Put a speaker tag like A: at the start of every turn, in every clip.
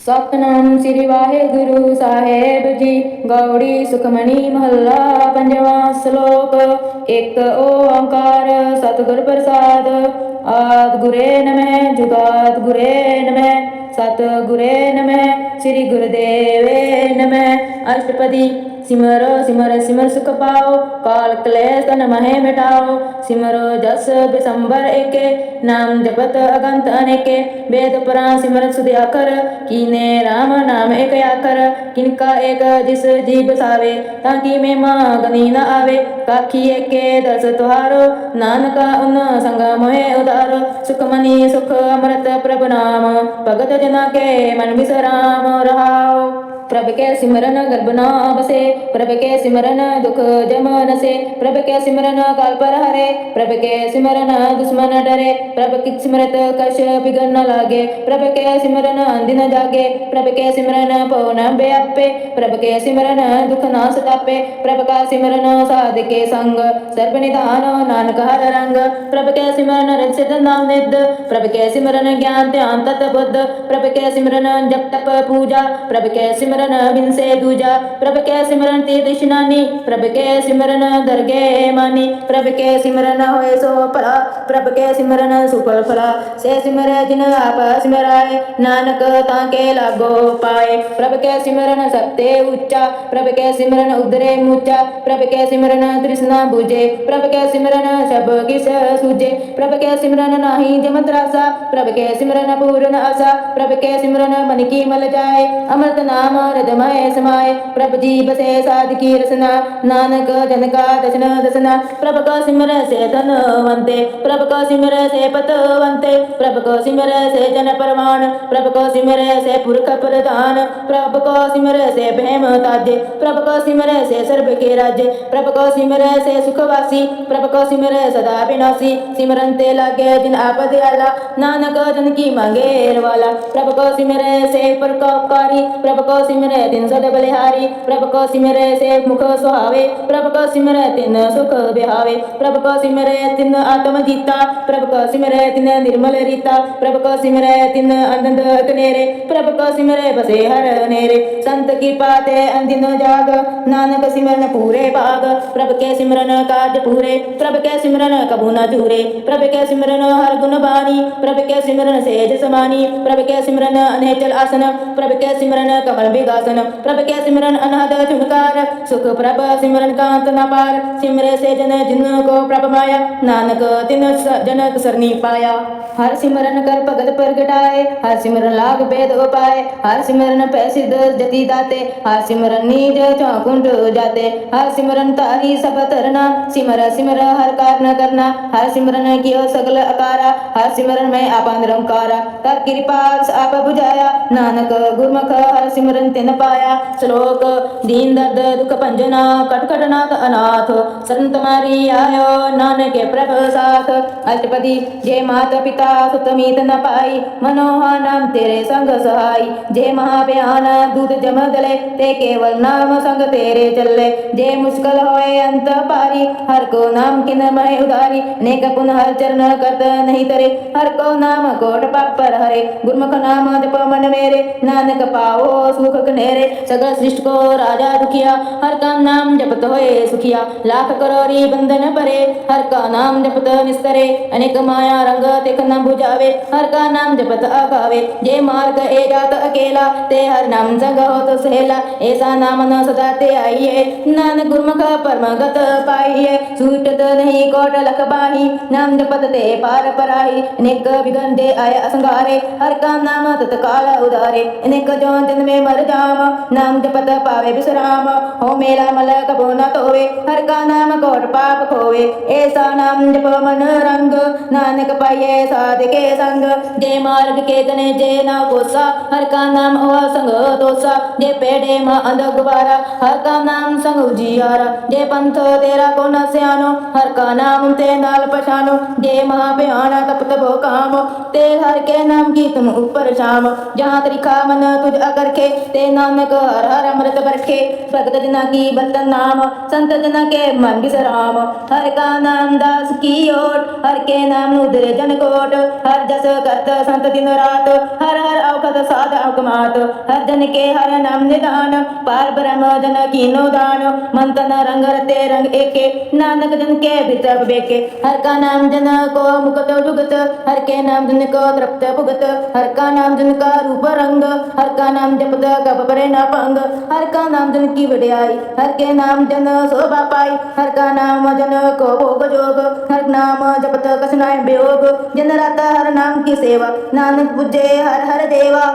A: ਸਤਿਨਾਮ ਸ੍ਰੀ ਵਾਹਿਗੁਰੂ ਸਾਹਿਬ ਜੀ। ਗੌੜੀ ਸੁਖਮਣੀ ਮਹੱਲਾ ਪੰਜਵਾਂ। ਸ਼ਲੋਕ। ਇੱਕ ਓੰਕਾਰ ਸਤਿਗੁਰ ਪ੍ਰਸਾਦ। ਆਦਿ ਗੁਰੇ ਨਮਹਿ ਜੁਗਾਦਿ ਗੁਰੇ ਨਮਹਿ ਸਤਿਗੁਰੇ ਨਮਹਿ ਸ੍ਰੀ ਗੁਰਦੇਵੇ ਨਮਹਿ। ਅਸ਼ਟਪਦੀ। ਸਿਮਰੋ ਸਿਮਰ ਸਿਮਰ ਸੁਖ ਪਾਓ ਕਾਲ ਕਲੇਸ਼ ਤਨ ਮਹਿ ਮਿਟਾਓ। ਸਿਮਰੋ ਜਸ ਬਿਸੰਬਰ ਏਕੇ ਨਾਮ ਜਪਤ ਅਗੰਤ ਅਨੇਕੇ। ਵੇਦ ਪੁਰਾਨ ਸਿਮਰਤ ਸੁਧ ਆਖਰ ਕੀਨੇ ਰਾਮ ਨਾਮ ਏਕ ਆਖਰ। ਕਿਨਕਾ ਏਕ ਜਿਸ ਜੀ ਬਸਾਵੇ ਤਾਂ ਕੀ ਮਹਿਮਾ ਗਨੀ ਨ ਆਵੇ। ਕਾਖੀ ਏਕੇ ਦਰਸ ਤੁਹਾਰੋ ਨਾਨਕਾ ਉਨ ਸੰਗ ਮੋਹਿ ਉਦਾਰੋ। ਸੁਖਮਨੀ ਸੁਖ ਅੰਮ੍ਰਿਤ ਪ੍ਰਭ ਨਾਮ ਭਗਤ ਜਨਾ ਕੇ ਮਨ ਬਿਸਰਾਮ ਰਹਾਉ। प्रभ के सिमरन गर्भ न बसे प्रभ के सिमरन दुख जम नसे। प्रभ के सिमरन काल पर हरे प्रभ के सिमरन दुश्मन डरे। प्रभ की सिमरत कछ बिगड़ न लागे प्रभ के सिमरन दिन जागे। प्रभ के सिमरन पवन व्यापे प्रभ के सिमरन दुख न सतापे। प्रभ का सिमरन साध के संग सर्व निधान नानक हर रंग। प्रभ के सिमरन रक्षित नाम निध प्रभ के सिमरन ज्ञान ध्यान तत बुद्ध। प्रभ के सिमरन जप तप पूजा प्रभ के सिमरन बिन से दूजा। प्रभ के सिमरन तीर्थ स्नानी प्रभ के सिमरन दरगे मानी। प्रभ के सिमरन होए सो भला प्रभ के सिमरन सुफल फला। से सिमरै जिन आप सिमराए नानक ताके लागो पाए। प्रभ के सिमरन सबते ऊंचा प्रभ के सिमरन उदरे मूचा। प्रभ के सिमरन तृष्णा बुझे प्रभ के सिमरन सब किस सूझे। प्रभ के सिमरन नाही जम त्रासा प्रभ के सिमरन पूर्ण आशा। प्रभ के सिमरन मन की मल जाए अमृत नाम हृदय समाए। प्रभ जी बसे साध की रसना नानक जन का दर्शन दसना। प्रभ का सिमर से धनवंते प्रभ का सिमर से पतवंते। प्रभ को सिमर से जन परवान प्रभ को सिमर से पुरख प्रधान। प्रभ को सिमर से भैम ताजे प्रभ को सिमर से सर्व के राज्य। प्रभ को सिमर से सुखवासी प्रभ को सिमर सदा विनाशी। सिमरन ते लागे जिन आप दयाला नानक जन की मांगे रवाला। प्रभ को सिमर से परोपकारी प्रभ को सिमरै तिन सद बलिहारी। प्रभ को सिमरै से मुख सुहावे प्रभ को सिमरै तिन सुख बिहावे। प्रभ को सिमरै तिन आत्म जीता प्रभ को सिमरै तिन निर्मल रीता। प्रभ को सिमरै तिन आनंद कनेरे प्रभ को सिमरै बसे हर नेरे। संत की पाते अंदिन जाग नानक सिमरन पूरे भाग। प्रभ के सिमरन काज पूरे प्रभ के सिमरन कबू न चूरे। प्रभ के सिमरन हर गुण बानी प्रभ के सिमरन सेज समानी। प्रभ के सिमरन अनेचल आसन प्रभ के सिमरन कमल विगासन। प्रभ के सिमरन अनहद झुनकार सुख प्रभ सिमरन कांत न पार। सिमरे से जन जिन को प्रभ माया नानक तिन जनक सरनी पाया। हर सिमरन कर भगत प्रगटाए हर सिमरन लाग भेद उपाय। हर सिमरन पै सिद्ध जति दाते हर सिमरन नीज चौकुंड जाते। हर सिमरन तारी सब तरना सिमर सिमर हर कार न करना। हर सिमरन कियो सगल अकारा हर सिमरन में आपा निरंकारा। कर कृपा आप बुझाया नानक गुरमुख हर सिमरन तिन पाया। श्लोक। दीन दर्द दुख भंजना कटकट नाथ अनाथ शरण तुम्हारी आयो नानक प्रभ साथ। अष्टपदी। जे माता पिता सुत मीत न पाई मनोहा नाम तेरे संग सहाई। जे महाभयान दूत जम दले ते केवल नाम संग तेरे चले। जे मुश्किल होए अंत पारी हर को नाम किन मह उधारी। नेक पुन हर चरण करत नहीं तरे हर को नाम कोट पाप पर हरे। गुरमुख नाम जप मन मेरे नानक पाओ सुख कनेरे। सगल सृष्टि को राजा दुखिया हर का नाम जपत होए सुखिया। लाख करोड़ी बंधन परे हर का नाम जपत निस्तरे। अनेक माया रंग तिख न बुझावे हर का नाम जपत आगावे। जे मार्ग ए जात अकेला ते हर नाम संग होत सहेला। ऐसा नाम न सदा ते आइए नानक गुरमुख परम गत पाइए। छूटत नहीं कोट लख बाही नाम जपत ते पार पराही। अनेक विघ्न दे आय असंगारे हर का नाम तत्काल उदारे। अनेक जो जन्मे मर जाम नाम जपत पावे विश्राम। हो मेरा मल कबो न तोवे हर का नाम कोट पाप खोवे। ऐसा नाम जप मन रंग नानक पाइये साध के संग। जे मार्ग के गने जे ना कोसा हर का नाम हुआ संग तोसा। जे पेड़े मां अंध गुबारा हर का नाम संग उजियारा। जे पंथ तेरा को न स्यानो हर का नाम ते नाल पछानो। जे महाभयाना तपत भो काम ते हर के नाम की तुम ऊपर शाम। जहाँ त्रिखा मन तुझ अगर रखे ते नानक हर हर अमृत बरखे भगत जना की बरतन नाम संत जना के मन विसराम हर का नाम दास की ओट हर के नाम उदरे जन कोट हर जस करत संत दिन रात हर हर औखत साध औकमात हर जन के हर नाम निदान पार ब्रह्म जन कीनो दान मन तन रंग रते रंग एके नानक जन के भीतर बेके हर का नाम जन को मुकत जुगत हर के नाम जन को तृप्त भुगत हर का नाम जन का रूप रंग हर का नाम जपत कब परे न पंग हर का नाम जन की वड्याई हर के नाम जन शोभा पाई हर का नाम जन को भोग जोग हर नाम जपत कसनाय वियोग जन राता हर नाम की सेवा नानक पूजे हर हर देवा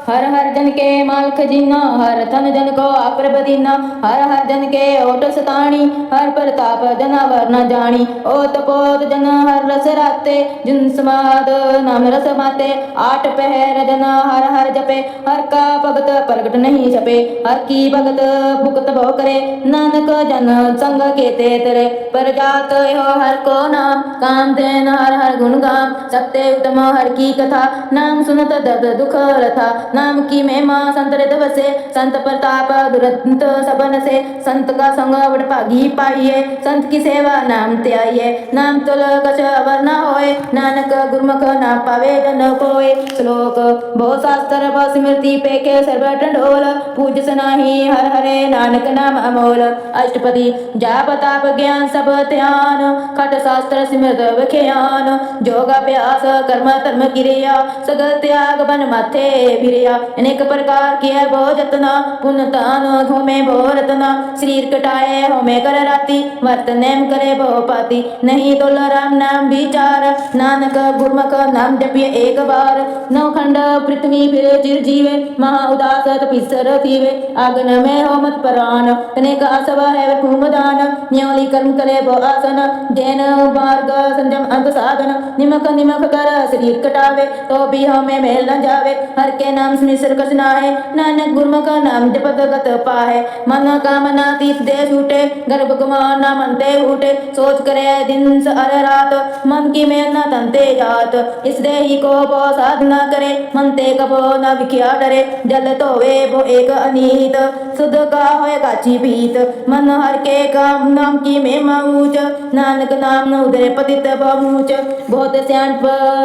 A: हर हर जन के माल खजीना हर धन जन को अप्रभ दीना हर हर जन के ओट सताणी हर प्रताप जनावर न जानी ओत पोत जन हर रस राते जिन समाद नाम रस माते आठ पहर जन हर हर जपे हर का भगत प्रगट नहीं छपे हर की भगत भुगत भव करे नानक जन संग केते तेरे पर जात हो हर को नाम काम देन हर हर गुण गाम सत्य उत्तम हर की कथा नाम सुनत दर्द दुख रथा नाम की महिमा संत रित बसे संत प्रताप दुरंत सबन से संत का संग बड़ भागी पाइये संत की सेवा नाम त्याइये नाम तुल कछ अवर न होए नानक गुरमुख ना पावे जन कोय श्लोक बहु शास्त्र बहु स्मृति पेखे सर्व टंडोल पूज सनाही हर हरे नानक नाम अमोल अष्टपदी जाप ताप ज्ञान सब ध्यान खट शास्त्र स्मृत विख्यान जोग अभ्यास कर्म धर्म क्रिया सगल त्याग बन माथे फिरिया अनेक प्रकार किया बहु जतना पुन तान घूमे बहु रतना शरीर कटाए होमे कर राती वर्त नेम करे बहु पाती नहीं तोल राम नाम विचार नानक गुरमुख नाम जपिए एक बार नौ खंड पृथ्वी फिर चिर जीवे महा उदास तपिसर थीवे आगन में हो मत परान अनेक आसव है दान न्योली कर्म करे बहु आसन जैन मार्ग संजम अंत साधन निमक निमक कर शरीर कटावे तो भी हमें मेल न जावे हर के नाम सुनिसर कसना है नानक गुरमुख नाम जपत गत पाहे मन कामना तीस दे छूटे गर्भ गुमान न मनते हूटे सोच करे दिन अर रात मन की मेल न तनते जात इस देही को बो साधना करे मनते कबो न विख्या डरे जल धोवे वो एक अनीत शुद्ध का होए काची पीत मन हर के काम नाम की महिमा ऊंच नानक नाम न उदरे पतित बहुच बहुत स्यान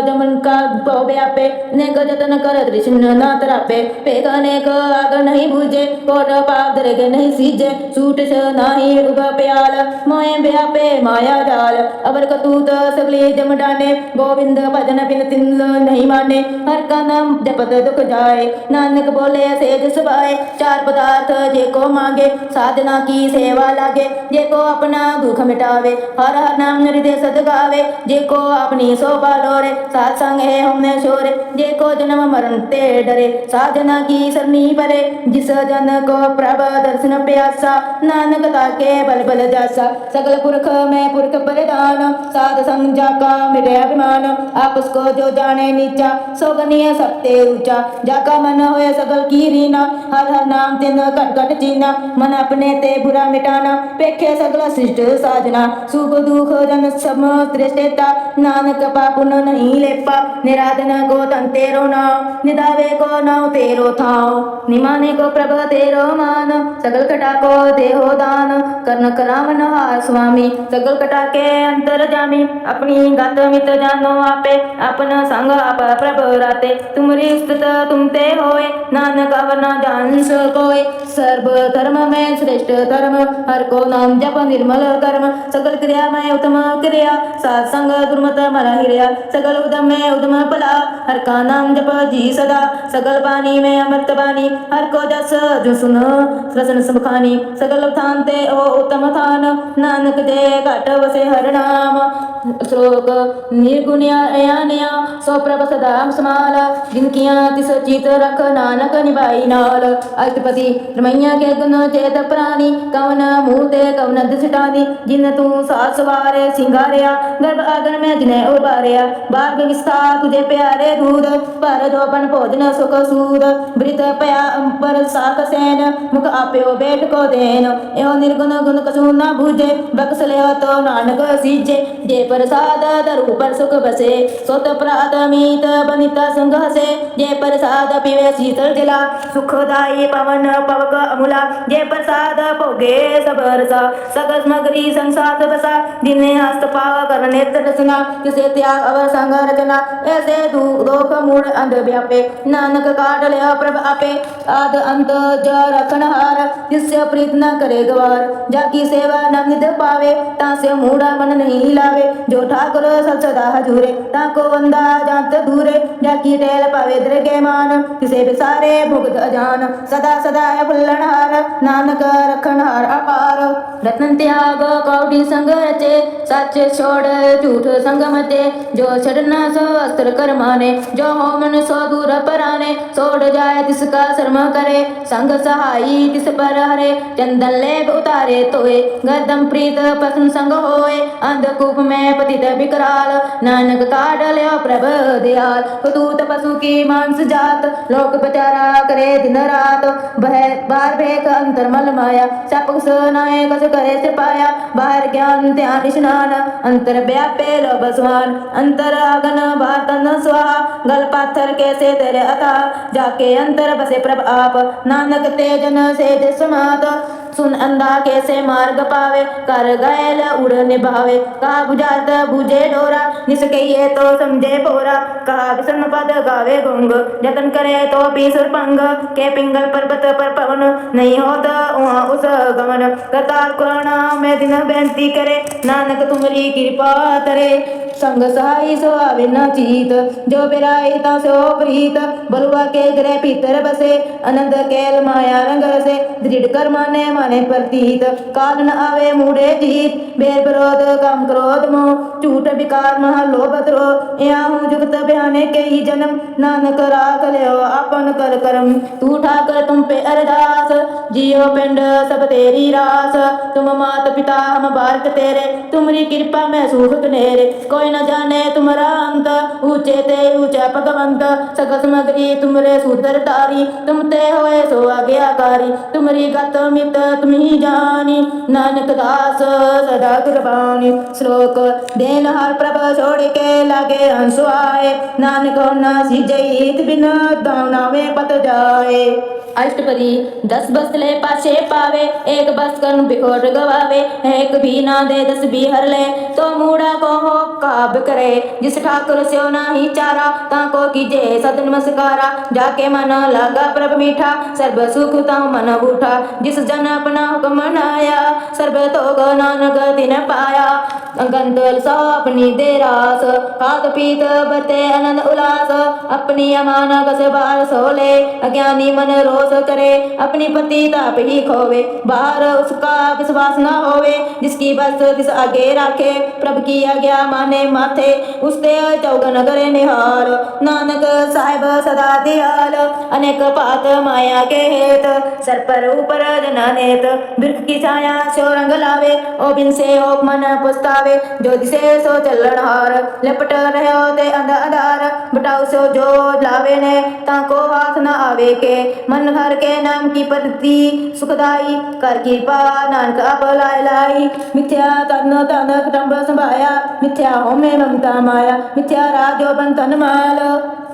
A: जमन का बहु व्यापे नेक जतन कर कृष्ण न तरापे पेग अनेक आग नहीं बूझे कोट पाप दरग नहीं सीजे सूट नाही उग प्याल मोए व्यापे माया जाल अबर कतूत सगले जम डाने गोविंद भजन बिन तिन नहीं माने हर का नाम जपत दुख जाए नानक बोले सेज सुभाए चार पदार्थ जे को मांगे साधना की सेवा लागे जे को अपना दुख मिटावे हर हर नाम हृदय सद गावे जे को अपनी शोभा लोरे सात संग है हमने शोरे जे को जन्म मरण ते डरे साधना की सरनी परे जिस जन को प्रभ दर्शन प्यासा नानक ताके बल बल जासा सगल पुरख में पुरख परिधान साध संग जाका मेरे अभिमान आप उसको जो जाने नीचा सोगनीय सबते ऊंचा जाका मन होए सगल की रीना हर हर नाम तिन कट कट चीना मन अपने ते बुरा मिटाना पेखे सगल सृष्ट साजना सुख दुख जन सम त्रिष्टेता नानक पापुन नहीं लेपा निराधन को तन तेरो नाम निदावे को नाव तेरो थाओ निमाने को प्रभ तेरो मान सगल कटा को देहो दान कर्ण करावन हार स्वामी सगल कटा के अंतर जामी अपनी गत मित जानो आपे अपना संग आप प्रभ राते तुमरी स्तुत तुम ते होए नानक अवर न जान कोय सर्व धर्म में श्रेष्ठ धर्म हर को नाम जप निर्मल कर्म सगल क्रिया में उत्तम क्रिया सात संग दुर्मत मरा हिरिया सगल उदम में उदम भला हर का नाम जप जी सदा सगल बानी में अमृत बानी हर को जस जो सुन रसन सुखानी सगल थान ते ओ उत्तम थान नानक जय घट वसे हर नाम श्लोक निर्गुण्या सो प्रभ सदा समाला जिनकिया तिस चित रख नानक निभाई नाल अष्टपति रमैया के गुण चेत प्राणी कवन मुँह ते कवन दिसटानी जिन तू सास सवारे सिंगारिया गर्भ आगन में जिन्हें उबारिया बाग विस्तार तुझे प्यारे दूध पर जोपन भोजन सुख सुख सूद बृत पया अंपर साख सैन मुख आप्यो बैठ को देन एहो निर्गुण गुण कसु न बूझे बख्श ले तो नानक सीजे जे प्रसाद दरु पर सुख बसे सोत प्रात मीत बनित संग हसे जे प्रसाद पीवे शीतल जला सुखदाई पवन पवक अमूला जे प्रसाद भोगे सब रसा सगस मगरी संसार बसा दिने हस्त पाव कर नेत्र रचना किसे त्याग अवर संग रचना ऐसे दोख मूढ़ अंध व्यापे नानक काट ले प्रभ आपे आद अंत ज रखन हार जिससे प्रीत न करे गवार जाकी सेवा न निध पावे तासे मूढ़ा मन नहीं लावे जो ठाकुर सत सदा हजूरे ताको वंदा जानत दूरे जाकी टेल पावे दृगे मान किसे बिसारे भुगत अजान सदा सदा है फुल्लन हार नानक रखन हार अपार रत्न त्याग कौड़ी संग रचे सच छोड़ झूठ संग मचे जो छड़ना सो अस्त्र कर माने जो हो मन सो दूर पराने छोड़ जाए तिसका शर्म करे संग सहाई तिस पर हरे चंदन लेप उतारे तोए गदम प्रीत पसंद संग होए अंधकूप में पतित विकराल नानक काट ले प्रभ दयाल कतूत पशु की मांस जात लोक बचारा करे दिन रात बाहर भेक अंतर मल माया सपक नाय कस करे सिपाया बाहर ज्ञान ध्यान स्नान अंतर व्यापे लो बसवान अंतर अगन बाहर तन स्वाहा गल पाथर कैसे तेरे अथा जाके अंतर बसे प्रभ आप नानक तेजन से समात सुन अंधा कैसे मार्ग पावे कर गैल उड़ निभावे कहा बुझात बुझे डोरा निसके तो समझे पोरा कहा विषम पद गावे गुंग जतन करे तो पीसुर पंग के पिंगल पर्वत पर पवन नहीं होता वहाँ उस गमन करतार कुराना में दिन बेनती करे नानक तुमरी कृपा तरे संग सहाई सो आवे न चीत जो बिराई ता सो प्रीत बलुआ के ग्रह भीतर बसे अनंत कैल माया रंग से दृढ़ कर माने माने प्रतीत काल न आवे मूढ़े जीत बेर विरोध काम क्रोध मोह झूठ विकार मह लोभ द्रोह यहाँ हूँ जुगत बयाने के ही जन्म नानक राख ले अपन कर करम तू ठाकर तुम पे अरदास जियो पिंड सब तेरी रास तुम मात पिता हम बालक तेरे तुमरी कृपा में सुख कनेरे कोई न जाने तुम्हारा अंत ऊंचे ते ऊंचा भगवंत सगस मगरी तुमरे सूत्र तारी तुम ते होए सो आज्ञाकारी तुमरी गत मित तुम ही जानी नानक दास सदा कुर्बानी श्लोक देन हर प्रभ छोड़ के लागे हंस आए नानक न सीजई बिन दाना में पत जाए अष्टपदी 10 बसले पाछे पावे एक बस कर बिखोट गवावे एक भी ना दे 10 भी हर ले तो मूढ़ा को हो काब करे जिस ठाकुर स्यो नाही चारा ताको कीजे सत नमस्कारा जाके मन लगा प्रभ मीठा सर्व सुख ताऊ मन बूठा जिस जन अपना हुक्म मनाया सर्व तो नानक दिन पाया गंतल सो अपनी दे रास खाद पीत बरते आनंद उल्लास अपनी अमाना कस बार सोले अज्ञानी मन रोष करे अपनी पति ताप ही खोवे बाहर उसका विश्वास न होवे जिसकी बस किस आगे राखे प्रभ की आज्ञा माने माथे उसते चौगन करे निहार नानक साहिब सदा दयाल अनेक पात माया के हेत सर पर ऊपर जनानेत बिरख की छाया सो रंग लावे ओ बिन से हो मन पुस्तावे जो दिसे सो चलन हार लपट रहो ते अंध अधार बटाऊ सो जो लावे ने ताको हाथ न आवे के मन हर के नाम की पद्धति सुखदाई कर कृपा नानक आप लाई लाई मिथ्या तन तन कुटुंब संभाया मिथ्या हो में ममता माया मिथ्या राजो बन तन माल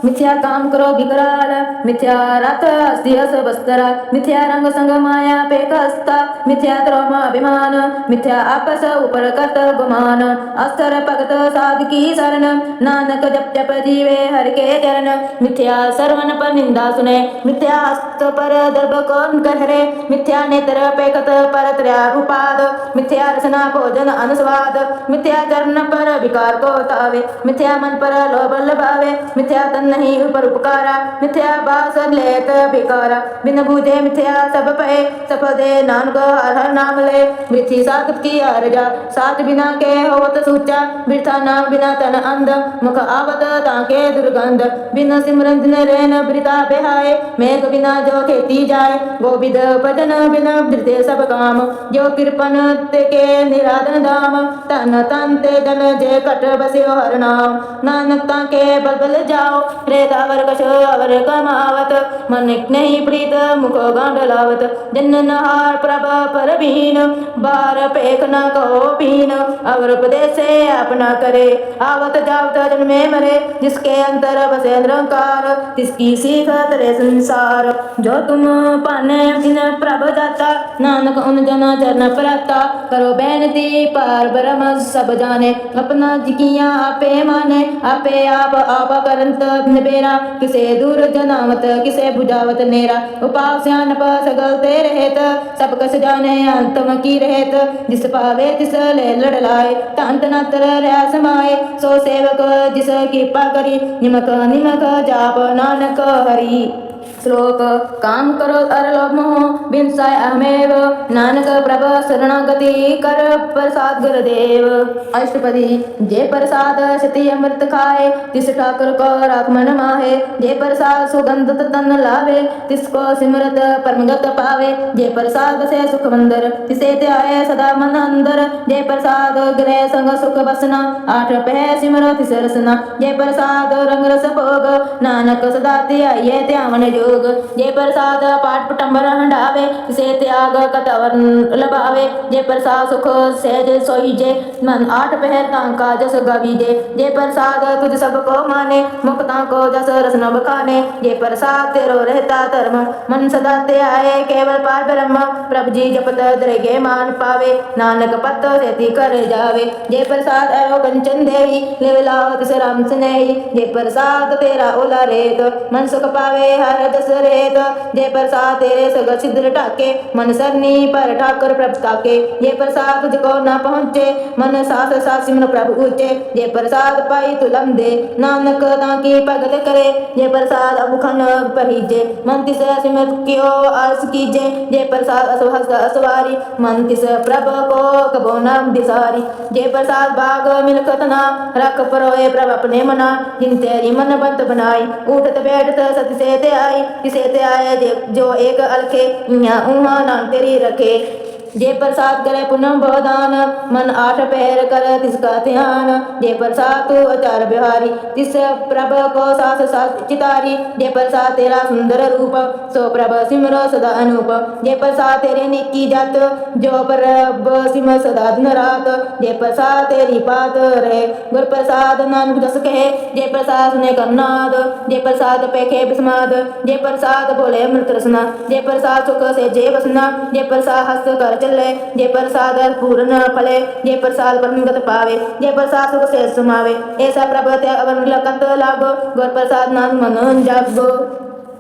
A: मिथ्या काम करो विकराल मिथ्या रथ हस्तियस बस्तर मिथ्या रंग संग माया पे कस्ता मिथ्या द्रोम अभिमान मिथ्या आपस ऊपर कत गुमान अस्तर भगत साध की शरण नानक जप जप जीवे हर के चरण मिथ्या सरवन पर निंदा सुने मिथ्या हस्त पर दर्भ कौन कहरे मिथ्या नेत्र पे कत पर त्रयारूपाद मिथ्या रसना भोजन अनुस्वाद मिथ्या चरण पर विकार को तावे मिथ्या मन पर लोभ लभावे मिथ्या तन नहीं ऊपर उपकारा मिथ्या बास लेत बिकारा बिन बूझे मिथ्या सब पे सफल दे नानक हर हर नाम ले मृथी सात की अर्जा सात बिना के होवत सूचा वृथा नाम बिना तन अंध मुख आवत ताके दुर्गंध बिन सिमरन दिन रैन वृथा बेहाय मेघ बिना जो खेती जाए गोविद भजन बिना वृते सब काम जो कृपन ते के निराधन धाम तन तन ते जन जे कट बस्यो हर नाम नानक ताके बल बल जाओ रेत अवर कश अवर कमावत मन नहीं प्रीत मुख गांड लावत जन हार प्रभ पर बीन बार पेख न कहो पीन अवर उपदेश से अपना करे आवत जावत जन्मे मरे जिसके अंतर बसे निरंकार तिसकी सीख तरे संसार जो तुम पाने जिन प्रभ जाता नानक उन जना चरण प्राता करो बेनती पर ब्रह्म सब जाने अपना जिकिया आपे माने आपे आप करंत निबेरा किसे दूर जनावत किसे बुझावत नेरा उपाव स्यानप सगल ते रहत सब कस जाने अंतम की रहत जिस पावे तिस ले लड़ लाए तांत नतर रह समाए सो सेवक जिस कृपा करी निमक निमक जाप नानक हरि श्लोक काम करो अरलोभ मोह बिनसाय अहमेव नानक प्रभ शरणागति कर प्रसाद गुरुदेव अष्टपदी जे प्रसाद सती अमृत खाए तिस ठाकुर को राख मन माहे जे प्रसाद सुगंध तन लावे तिसको सिमरत परमगत पावे जे प्रसाद बसे सुख मंदर तिसे त्याए सदा मन अंदर जे प्रसाद ग्रह संग सुख बसना आठ पह सिमरो तिस रसना जे प्रसाद रंग रस भोग नानक सदा त्याये त्यावन योग जे प्रसाद पाठ पटंबर हंडावे तिसे त्याग कतवर लबावे जे प्रसाद सुख सहज सोईजे मन आठ पहर तांका जस गवीजे जे प्रसाद तुझ सबको माने मुक्ता को जस रसन बखाने जे प्रसाद तेरो रहता धर्म मन सदा ते आए केवल पार ब्रह्म प्रभु जी जपत दरगे मान पावे नानक पत सेती कर जावे जे प्रसाद अरो कंचन देही ले लाओ तिस राम स्नेही जे प्रसाद तेरा ओला रेत मन सुख पावे हर दस रेत जे प्रसाद तेरे सग सिद्ध ठाके मन सरनी पर ठाकर प्रभु ताके जे प्रसाद तुझको न पहुँचे मन सास सासिमन प्रभु ऊंचे जे प्रसाद पाई तुलम दे नानक ताकी भगत करे जे प्रसाद अमुखन परीजे मन तिस सिमत कियो आस कीजे जे प्रसाद असुहस असवारी मन तिस प्रभ को कबो नाम दिसारी जे प्रसाद बाग मिलकतना रख परोए प्रभ अपने मना जिन तेरी मन बंत बनाई उठत बैठत सत से ते आई किसे ते आए जो एक अलखे इया उहा नाम तेरी रखे जे प्रसाद करे पुनः बवदान मन आठ पहर कर तिसका ध्यान जे प्रसाद तू अचार बिहारी तिस प्रभ को सास सास चितारी जे प्रसाद तेरा सुंदर रूप सो प्रभ सिमरो सदा अनूप जे प्रसाद तेरे निकी जात जो प्रभ सिम सदा दिन रात जे प्रसाद तेरी पात रहे गुर प्रसाद नानक जस कहे जे प्रसाद सुने करनाद जे प्रसाद पेखे बिस्माद जे प्रसाद बोले अमृत रसना जे प्रसाद सुख से जे बसना जे प्रसाद हस्त कर चले जे प्रसाद पूर्ण फले जे प्रसाद परमगत पावे जे प्रसाद सुख से सुमावे ऐसा प्रभ ते अवन लकत लागो गुर प्रसाद नाम मन जागो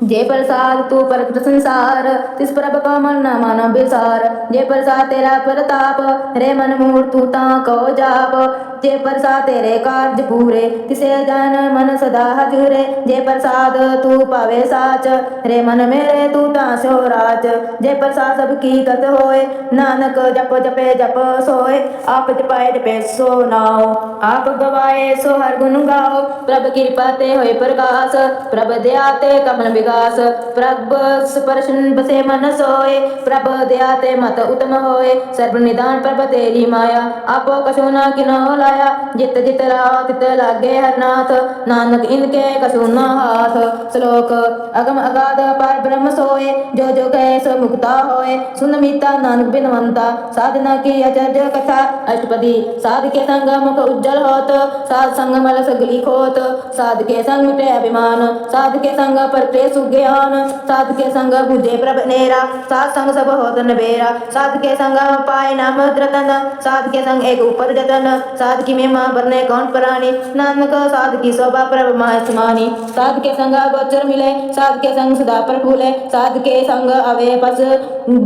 A: जे प्रसाद तू परत संसार तिस प्रभ को मन न मानो बिसार जे प्रसाद तेरा प्रताप रे मन मूर तू ता को जाप जे प्रसाद तेरे कार्य पूरे तिसे जान मन सदा हजूरे जे प्रसाद तू पावे साच रे मन मेरे तू ता सो राज जे प्रसाद सब की गत होए नानक जप जपे जप सोए आप जपाए जपे सो नाओ आप गवाए सो हर गुण गाओ प्रभ कृपा ते होए प्रकाश प्रभ दया ते कमल विकास प्रभ स्पर्शन बसे मन सोए प्रभ दया ते मत उत्तम होए सर्व निदान प्रभ तेरी माया आपो कछु न किनो लाया जित जित राह तित लागे हरनाथ नानक इनके कछु न हाथ श्लोक अगम अगाध पार ब्रह्म सोए जो जो कहे सो मुक्ता होए सुन मीता नानक बिनवंता साधना की अचर्य कथा अष्टपदी साध के संग मुख उज्जवल होत साध संग मल सगली खोत साध के संग मिटे अभिमान साध के संग परते सुज्ञान साध के संग बुझे प्रभ नेरा साध संग सब होत नबेरा साध के संग पाए नाम रतन साध के संग एक ऊपर जतन साध की महिमा बरने कौन प्राणी नानक साध की शोभा प्रभ मानी साध के संग गोचर मिले साध के संग सदा पर फूले साध के संग अवे पस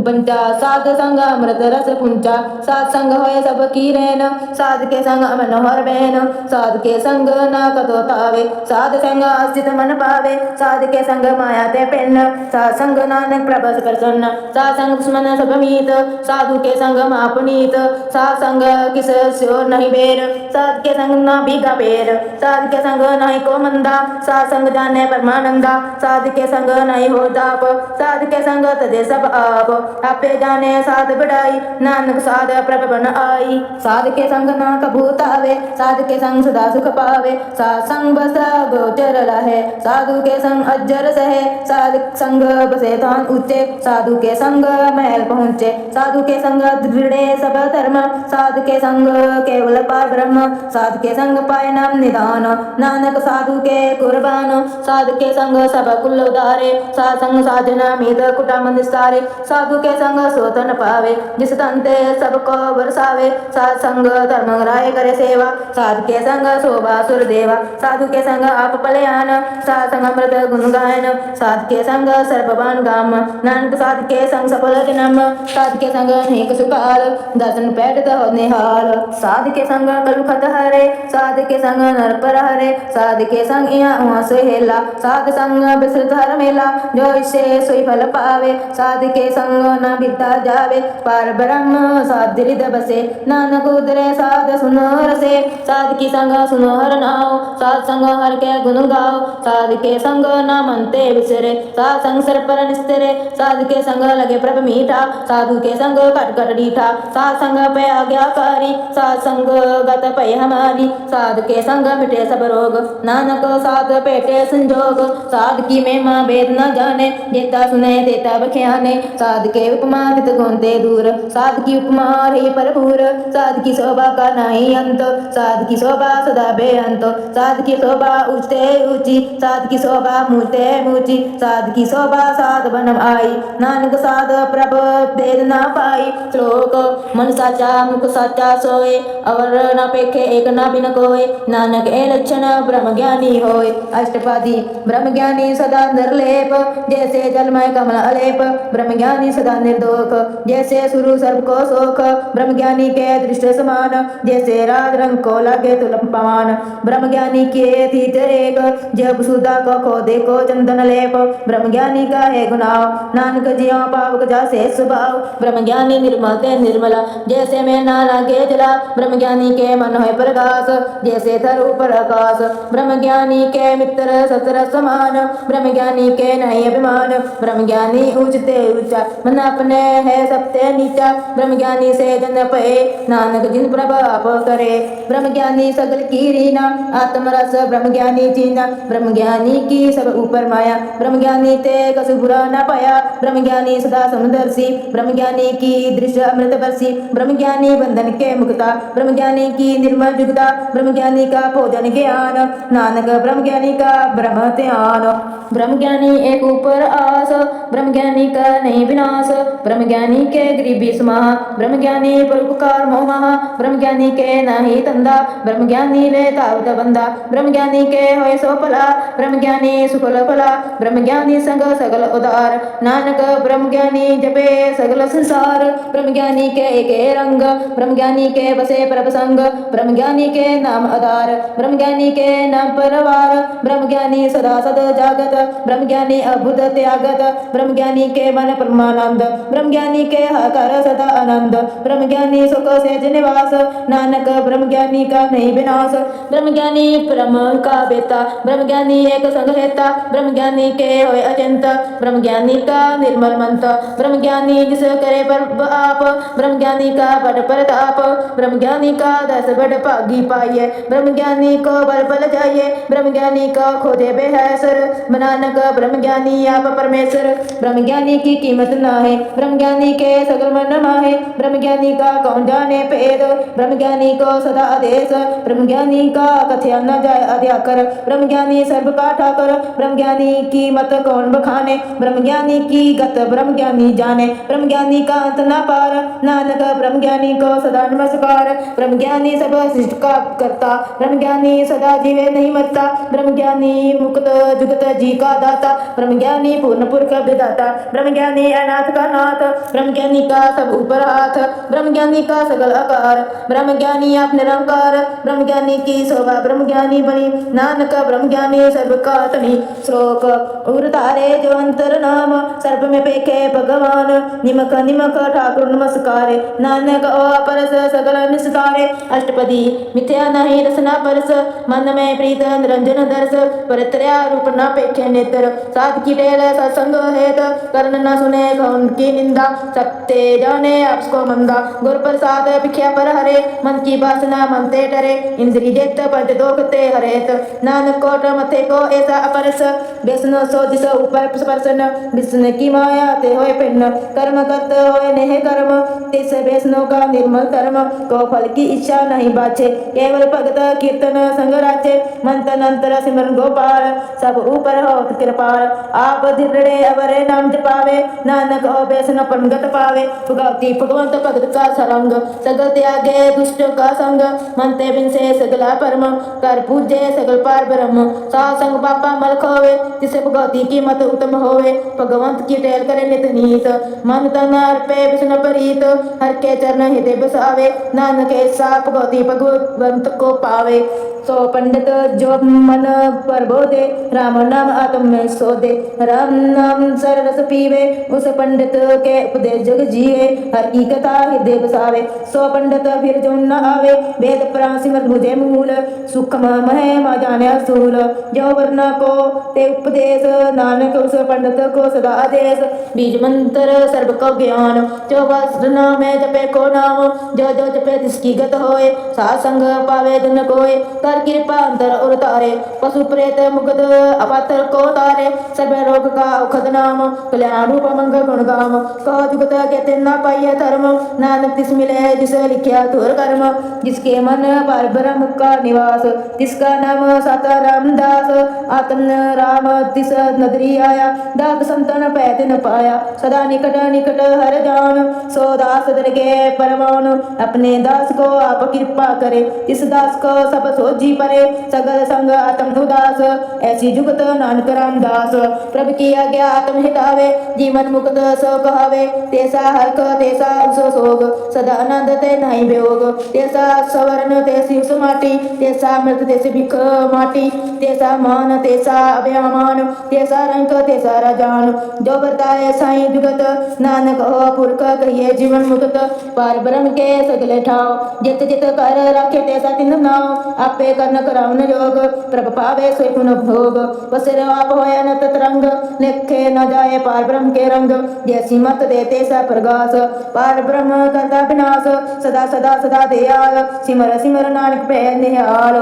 A: बंचा साध संग अमृत रस पुंचा साध संग होए सब की रैन साध के संग मनोहर बहन साध के संग न कतो तावे साध संग अस्तित मन पावे साध के संग माया ते पेन साध संग नानक प्रभस प्रसन्न साध संग दुश्मन सब मीत साधु के संग मापनीत साध संग किस स्योर नहीं बेर साध के संग ना भीगा पेड़, साध के संग नहीं को मंदा, साध संग जाने परमानंदा, साध के संग नहीं हो जाप, साध के संग तजे सब आप, आपे जाने साध बढ़ाई, नानक साध प्रभ बन आई। साध के संग ना कबूत आवे, साध के संग सदा सुख पावे, साध संग बसा गोचर रहे, साधु के संग अज्जर सहे, साध संग बसे तान ऊंचे, साधु के संग महल पहुँचे, साधु के संग दृढ़े सब धर्म, साध के संग केवल पार ब्रह्म, साध के संग पाए नाम निदान, नानक साधु के कुर्बान, साध के संग सब कुल उदारे, साध संग साजना मीत कुटुंब निस्तारे, साधु के संग सोतन पावे, जिस तंते सबको बरसावे, साध संग धर्म राय करे सेवा, साध के संग शोभा सुर देवा, साधु के संग आप पलयान, साध संग अमृत गुण गायन, साध के संग सर्पवान गाम, नानक साध के संग सफल जन्म, साध के संग अनेक सुकाल, दर्शन पैठ हो निहाल, साध के संग कलुखत हरे, साध के संग नर पर हरे, साध के संग यहाँ वहाँ से हेला, साध संग विस्तृत हर मेला, जो इससे सोई फल पावे, साध के संग न बिता जावे, पार ब्रह्म साध हृदय बसे, नानक उदरे साध सुनो रसे, साध की संग सुनो हर नाओ, साध संग हर के गुण गाओ, साध के संग न मनते विसरे, साध संग सर पर निस्तिरे, साध के संग लगे प्रभ मीठा, साधु के संग कट कट डीठा, साध संग पे आज्ञाकारी, साध संग गत पय हमारी, साध के संग मिटे सब रोग, नानक साध पेटे संजोग, साध की महिमा वेद न जाने, जेता सुने देता बख्याने, साध के उपमा तित गुण ते दूर, साध की उपमा रही भरपूर, साध की शोभा का नहीं अंत, साध की शोभा सदा बेअंत, साध की शोभा ऊंचते ऊंची, साध की शोभा मूर्ते मूर्ची, साध की शोभा साध बनम आई, नानक साध प्रभ भेद न पाई। श्लोक मन साचा मुख साचा सोए, अवर न पेखे एक न बिन कोय, नानक ए लक्षण ब्रह्म ज्ञानी होय। अष्टपदी ब्रह्म ज्ञानी सदा निर्लेप, जैसे जलमय कमल अलेप, ब्रह्म ज्ञानी सदा निर्दोष, जैसे सुरु सर्प को शोक, ब्रह्म ज्ञानी के दृष्ट समान, जैसे राज रंग को लगे तुलम पमान, ब्रह्म ज्ञानी के तीत एक, जब सुधा को खो देखो चंदन लेप, ब्रह्म ज्ञानी का है गुनाव, नानक जियो पावक जासे स्वभाव, ब्रह्म ज्ञानी निर्मल ते निर्मला, जैसे मैं ना लागे जला, ब्रह्म ज्ञानी के मन है प्रकाश, जैसे थरु पर आकाश, ब्रह्म ज्ञानी के मित्र सतर समान, ब्रह्म ज्ञानी के नहीं अभिमान, ब्रह्म ज्ञानी ऊंचते ऊंचा, मन अपने है सबसे नीचा, ब्रह्म ज्ञानी से जन पे, नानक जिन प्रभाप करे, ब्रह्म ज्ञानी सगल की रीना, आत्मरस ब्रह्म ज्ञानी चीना, ब्रह्म ज्ञानी की सब ऊपर माया, ब्रह्म ज्ञानी ते कसु बुरा न पाया, ब्रह्म ज्ञानी सदा समदर्शी, ब्रह्म ज्ञानी की दृश्य अमृत बरसी, ब्रह्म ज्ञानी बंधन के मुक्ता, ब्रह्म ज्ञानी की निर्मल जुगता, ब्रह्म ज्ञानी का भोजन ज्ञान, नानक ब्रह्म ज्ञानी का ब्रह्म ध्यान, ब्रह्म ज्ञानी एक ऊपर आस, ब्रह्म ज्ञानी का नहीं विनाश, ब्रह्म ज्ञानी के गरीबी समाह, ब्रह्म ज्ञानी परोपकार मोह, ब्रह्म ज्ञानी के नाही तंदा, ब्रह्म ज्ञानी ले तावत बंदा, ब्रह्म ज्ञानी के होय सो फला, ब्रह्म ज्ञानी सुफल फला, ब्रह्म ज्ञानी संग सगल उदार, नानक ब्रह्म ज्ञानी जपे सगल संसार, ब्रह्म ज्ञानी के एके रंग, ब्रह्म ज्ञानी के बसे प्रभ संग, ब्रह्म ज्ञानी के नाम आधार, ब्रह्म ज्ञानी के नाम परवार, ब्रह्म ज्ञानी सदा सद जागत, ब्रह्म ज्ञानी अभुत त्यागत, ब्रह्म ज्ञानी के मन परमानंद, ब्रह्म ज्ञानी के हकार सदा आनंद, ब्रह्म ज्ञानी सुख सेज निवास, नानक ब्रह्म ज्ञानी का नहीं विनाश, ब्रह्म ज्ञानी ब्रह्म का बेता, ब्रह्म ज्ञानी एक संग हेता, ब्रह्म ज्ञानी के होय अचिंत, ब्रह्म ज्ञानी का निर्मल मंत, ब्रह्म ज्ञानी जिस करे पर आप, ब्रह्म ज्ञानी का बड़ प्रताप, ब्रह्म ज्ञानी का दस बड़ भागी पाइये, ब्रह्म ज्ञानी को बल बल जाइए, ब्रह्म ज्ञानी को खोजे बेहसर, नानक ब्रह्म ज्ञानी आप परमेश्वर, ब्रह्म ज्ञानी की कीमत ना है, ब्रह्म ज्ञानी के सगल मन माहे, ब्रह्म ज्ञानी का कौन जाने भेद, ब्रह्म ज्ञानी को सदा आदेश, ब्रह्म ज्ञानी का कथया न जाय अध्याकर, ब्रह्म ज्ञानी सर्व का ठाकर, ब्रह्म ज्ञानी की मत कौन बखाने, ब्रह्म ज्ञानी की गत ब्रह्म ज्ञानी जाने, ब्रह्म ज्ञानी का अंत न पार, नानक ब्रह्म ज्ञानी को सदा नमस्कार, ब्रह्म ज्ञानी सब सृष्टि का करता, ब्रह्म ज्ञानी सदा जीवे नहीं मरता, ब्रह्म ज्ञानी मुक्त जुगत जी का दाता, ब्रह्म ज्ञानी पूर्ण पुरख विधाता, ब्रह्म ज्ञानी अनाथ का नाथ, ब्रह्म ज्ञानी का सब ऊपर हाथ, ब्रह्म ज्ञानी का सगल आकार, ब्रह्म ज्ञानी आप निरंकार, ब्रह्म ज्ञानी की शोभा ब्रह्म ज्ञानी बनी, नानक ब्रह्म ज्ञानी सर्व का तनी। श्लोक उर तारे जो अंतर नाम, सर्प में पेखे भगवान, निमक निमक ठाकुर नमस्कारे, नानक ओ अपरस सगल निस्तारे, अष्टपदी मिथ्या नहीं रसना परस मन में प्रीत निरंजन दर्श परित्रया रूप न पेखे नेत्र साध की टेल सत्संग हेत कर्ण न सुने कौन की निंदा सत्य जाने आपको मंदा गुर प्रसाद भिख्या पर हरे मन की वासना मन ते डरे इंद्री जेत पंच दोखते हरेत नानक कोट मथे को ऐसा अपरस व्यसन सो जिस ऊपर स्पर्शन विष्णु की माया ते होए पिन्न कर्म करत होए नेह कर्म तिस व्यसनों का निर्मल कर्म को फल की इच्छा नहीं बाछे केवल भगत कीर्तन संग राचे मंत्र अंतर सिमरन गोपाल सब ऊपर हो कृपाल आप दृढ़े अवरे नाम जपावे नानक हो व्यसन परमगत पावे भगवती भगवंत भगत का सरंग सगल त्यागे दुष्ट का संग मनते बिन से सगला परम कर पूजे सगल पार ब्रह्म सासंग पापा मल खोवे जिसे भगवती की मत उत्तम होवे भगवंत की टेल करे नित नीत मन तन अर्पे विष्णु प्रीत हर के चरण हृदय बसावे नानक ऐसा भगवती भगवंत को पावे सो पंडित जो मन पर बोधे राम नाम आत्म में सोधे राम नाम सरस पीवे उस पंडित के उपदेश जग जीवे हर की कथा हृदय बसावे सो पंडित फिर जो न आवे वेद पुराण सिमर मुझे मूल सूक्ष्म मह जाने असूल जो वर्ण को ते उपदेश नानक उस पंडित को सदा आदेश बीज मंत्र सर्व को ज्ञान जो वासना में जपे को नाम जो जो जपे जिसकी गत होए सासंग पावे जन कोय कर कृपा अंतर और तारे पशु प्रेत मुगद अपात्र को तारे सब रोग का औखद नाम कल्याण रूप मंगल गुण गाम कहो जुगत कहते न पाइय धर्म नानक तिस मिले जिसे लिखिया तुर कर्म जिसके मन पर ब्रह्म का निवास तिसका नाम साता रामदास आत्म राम तिस नदरी आया दात संतन पैत न पाया सदा निकट निकट हर जान सो दास दरगे परमान अपने दास को आप कृपा करे इस दास को सब सोजी परे सगल संग आत्म उदास ऐसी जुगत नानक रामदास प्रभु की आज्ञा आत्म हितावे जीवन मुक्त सो कहावे तेसा हरक तेसा उसो सोग सदा आनंद ते नहीं वियोग तेसा सवर्ण तेसी सुमाटी तेसा मृत तेसी भिख माटी तेसा मान तेसा अभ्यामान तेसा रंक तेसा राजान जो बरताए साई जुगत नानक हो पुरख कहिए जीवन मुक्त पार ब्रह्म के सगले ठाव जित जित कर रखे तेसा तिन नाव आपे कर्ण कराउन योग प्रभ पावे सोई पुन भोग बसर आप होय अनंत तरंग लेखे न जाए पार ब्रह्म के रंग जैसी मत देते स प्रगास पार ब्रह्म करता विनाश सदा सदा सदा दयाल सिमर सिमर नानक पे निहाल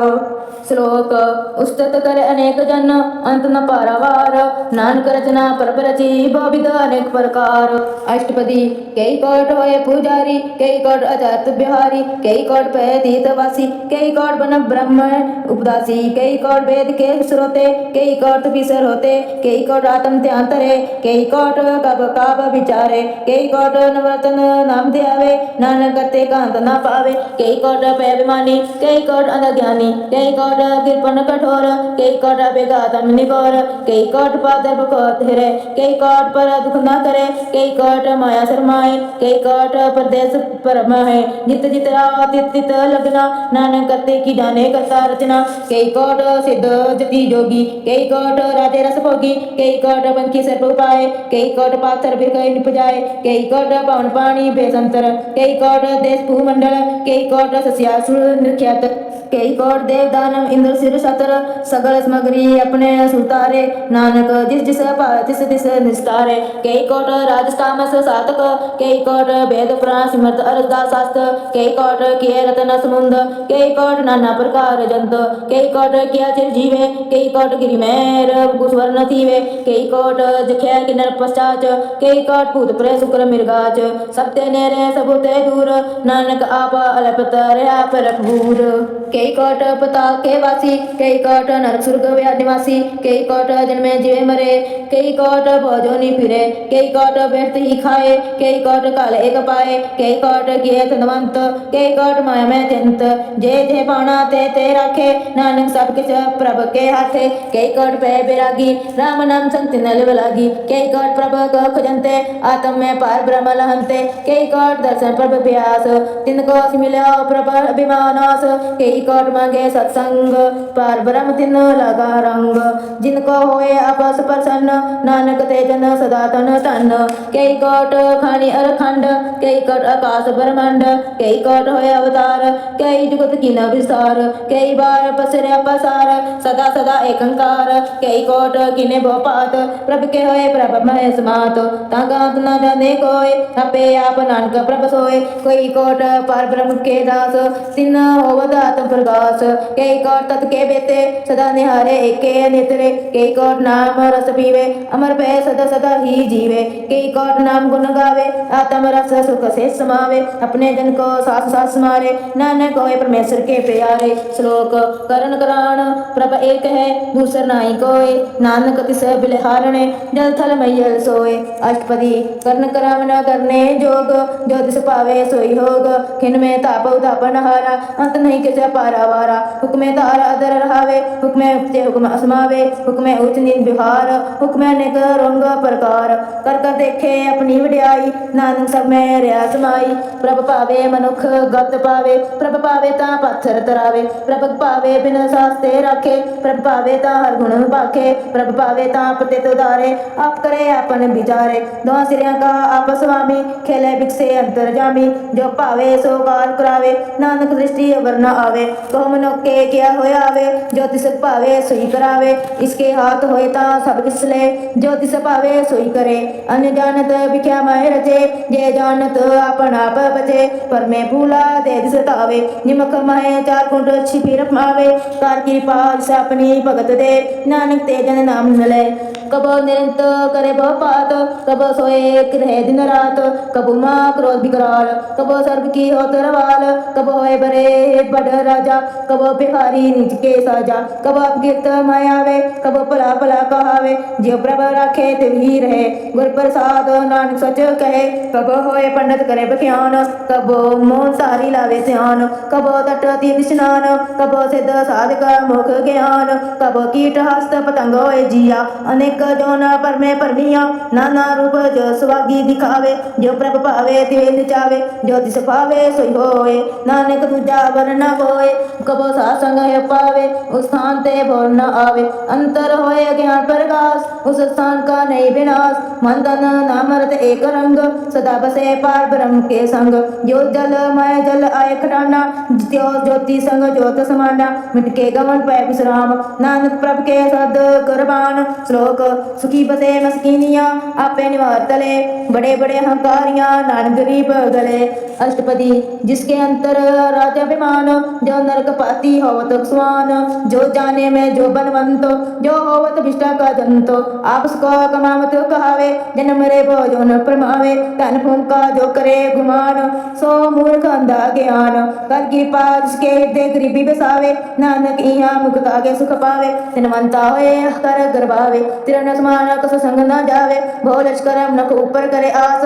A: श्लोक उस्तत कर अनेक जन अंत न पारावार नानक रचना पर रची बहुविध अनेक प्रकार अष्टपदी कई कोट होए पुजारी कई कोट अजात बिहारी कई कोट पे तीतवासी कई कोट बन ब्रह्म उपदासी कई कोट वेद के श्रोते कई कोट विसर होते कई कोट आत्म ध्यान तरे कई कोट कब काब विचारे कई कोट नवरतन नाम ध्यावे नानक करते कांत न पावे कई कोट पे अभिमानी कई कोट अनज्ञानी कई कोट कृपण कठोर कई कोट बेगातम निकोर कई कोट पादर बकोत हिरे कई कोट पर दुख न करे कई कोट माया शर्माए कई कोट परदेश परम है जित जित तित तित लगना नानक करते की जाने करता रचना कई कोट सिद्ध जति जोगी कई कोट राधे रस भोगी कई कोट पंखी सर्प उपाय कई कोट पाथर बिर कई निप जाए कई कोट पवन पानी बेसंतर कई कोट देश भूमंडल कई कोट सस्यासुर निर्ख्यात कई कोट देव दानव इंद्र सिर सतर सगल समग्री अपने सुतारे नानक जिस जिस तिस तिस निस्तारे कई कोट राजतामस सातक कई कोट वेद पुराण सिमर्थ अरदा शास्त्र कई कोट किए रतन समुंद कई कोट नाना प्रकार जंत कई कोट किया चिर जीवे कई कोट गिरि मेर कुस्वर्ण थीवे कई कोट जख्या किन्नर पश्चाच कई कोट भूत प्रे शुक्र मिर्गाच सत्य नेरे सबूते दूर नानक आप अलपत रहा पर भूर कई कोट पताल के वासी कई कोट नरक सुर्ग निवासी कई कोट जन्मे जीवे मरे कई कोट भोजोनी फिरे कई कोट व्यर्थ ही खाए कई कोट काल एक पाए कई कोट किए धनवंत कई कोट माया में त्यंत जे जे पाना ते राखे नानक सब किछ प्रभ के हाथे कई कोट पे बैरागी राम नाम संग तिन लागी कई कोट प्रभ को खजंते आत्म में पार ब्रह्म लहंते कई कोट दर्शन प्रभ व्यास तिनको मिलो प्रभ अभिमानास कई कोट मांगे सत्संग संग पार ब्रह्म तिन लगा रंग जिनको होए आपस प्रसन्न नानक ते जन सदा तन तन कई कोट खानी अरखंड कई कोट आकाश ब्रह्मांड कई कोट होए अवतार कई जुगत कीन विस्तार कई बार पसरे पसार सदा सदा एकंकार कई कोट किने भोपात प्रभ के होए प्रभ महेश मात ताकांत न जाने कोय अपे आप नानक प्रभ सोए कोई कोट पार ब्रह्म के दास तिन होवत आत्म प्रकाश कई कोट तत् के बेते सदा निहारे एके नेत्रे कई कोट नाम रस पीवे अमर पे सदा सदा ही जीवे कई कोट नाम गुण गावे आत्म रस सुख से समावे अपने जन को सास सास मारे नानक होए परमेश्वर के प्यारे श्लोक करण कराण प्रभ एक है दूसर नाई कोय नानक तिस बिलहारणे जल थल मैयल सोए अष्टपदी कर्ण करावन करने जोग जो तिस पावे सोई होग खिन में ताप उतापन हारा अंत नहीं किस पारावारा हुक्मे तार अदर रहावे हुक्मे उपजे हुक्म असमावे हुक्मे उच्च नीच विहार हुक्मे अनेक रंग प्रकार कर कर देखे अपनी वड्याई नानक सब में रहा समाई प्रभ पावे मनुख गत पावे प्रभ पावे ता पत्थर तरावे प्रभ पावे बिन सास्ते राखे प्रभ पावे ता हर गुण पाखे प्रभ पावे ता पतित उदारे आप करे आपन विचारे दो सिरिया का आप स्वामी खेले बिकसे अंतर जामी जो पावे सो काल करावे नानक दृष्टि अवर न आवे कहो मनुख के क्या होया आवे जो तिस पावे सोई करावे इसके हाथ होए ता सब किसले जो तिस पावे सोई करे अन्य जानत बिख्या माय रचे जे जानत आपन आप बचे पर में भूला दे दिस तावे निमक माय चार कुंड छिपी रमावे कार कृपा जिस अपनी भगत दे नानक ते जन नाम न ले कबो निरंत करे पात कबो सोए रहे दिन रात कबो माँ क्रोध विकराल कबो सर्व की हो तरवाल कबो होए बरे बड़ राजा कबो भिखारी नीच के साजा कबो अपकीर्त मायावे कबो भला भला कहावे जो प्रभ राखे तिवही रहे गुर प्रसाद नानक सच कहे कबो होए पंडित करे बख्यान कबो मोह सारी लावे ध्यान कबो तट तीर्थ स्नान कबो सिद्ध साधक मुख ज्ञान कबो कीट हस्त पतंग होए जिया अनेक जो न पर में परमिया नाना रूप जो सुहागी दिखावे जो प्रभ पावे तिवे चावे जो तिस पावे सोई होए नानक दूजा वर न होए कबो सासंग है पावे उस स्थान ते भोर न आवे अंतर होए ज्ञान प्रकाश उस स्थान का नहीं विनाश मन तन नाम रत एक रंग सदा बसे पार ब्रह्म के संग जो जल मय जल आय खटाना ज्यो ज्योति संग ज्योत समाना मिटके गमन पै विश्राम नानक प्रभ के सद कुर्बान श्लोक सुखी बसे मस्कीनिया आपे निवार तले बड़े बड़े अहंकारियां नानक गरीब गले अष्टपदी जिसके अंतर राजाभिमान जो नरक पाती होवत स्वान जो जाने में जो बनवंत जो होवत विष्टा का दंत आप उसको कमावत कहावे जन्म रे जो न प्रमावे तन फूंका जो करे गुमान सो मूर्ख अंधा ज्ञान कर कृपा जिसके हृदय गरीबी बसावे नानक इहा मुक्ता के सुख पावे तिनवंता होए कर गर्भावे तिरन समान कस संग न जावे भो लश्कर नख ऊपर करे आस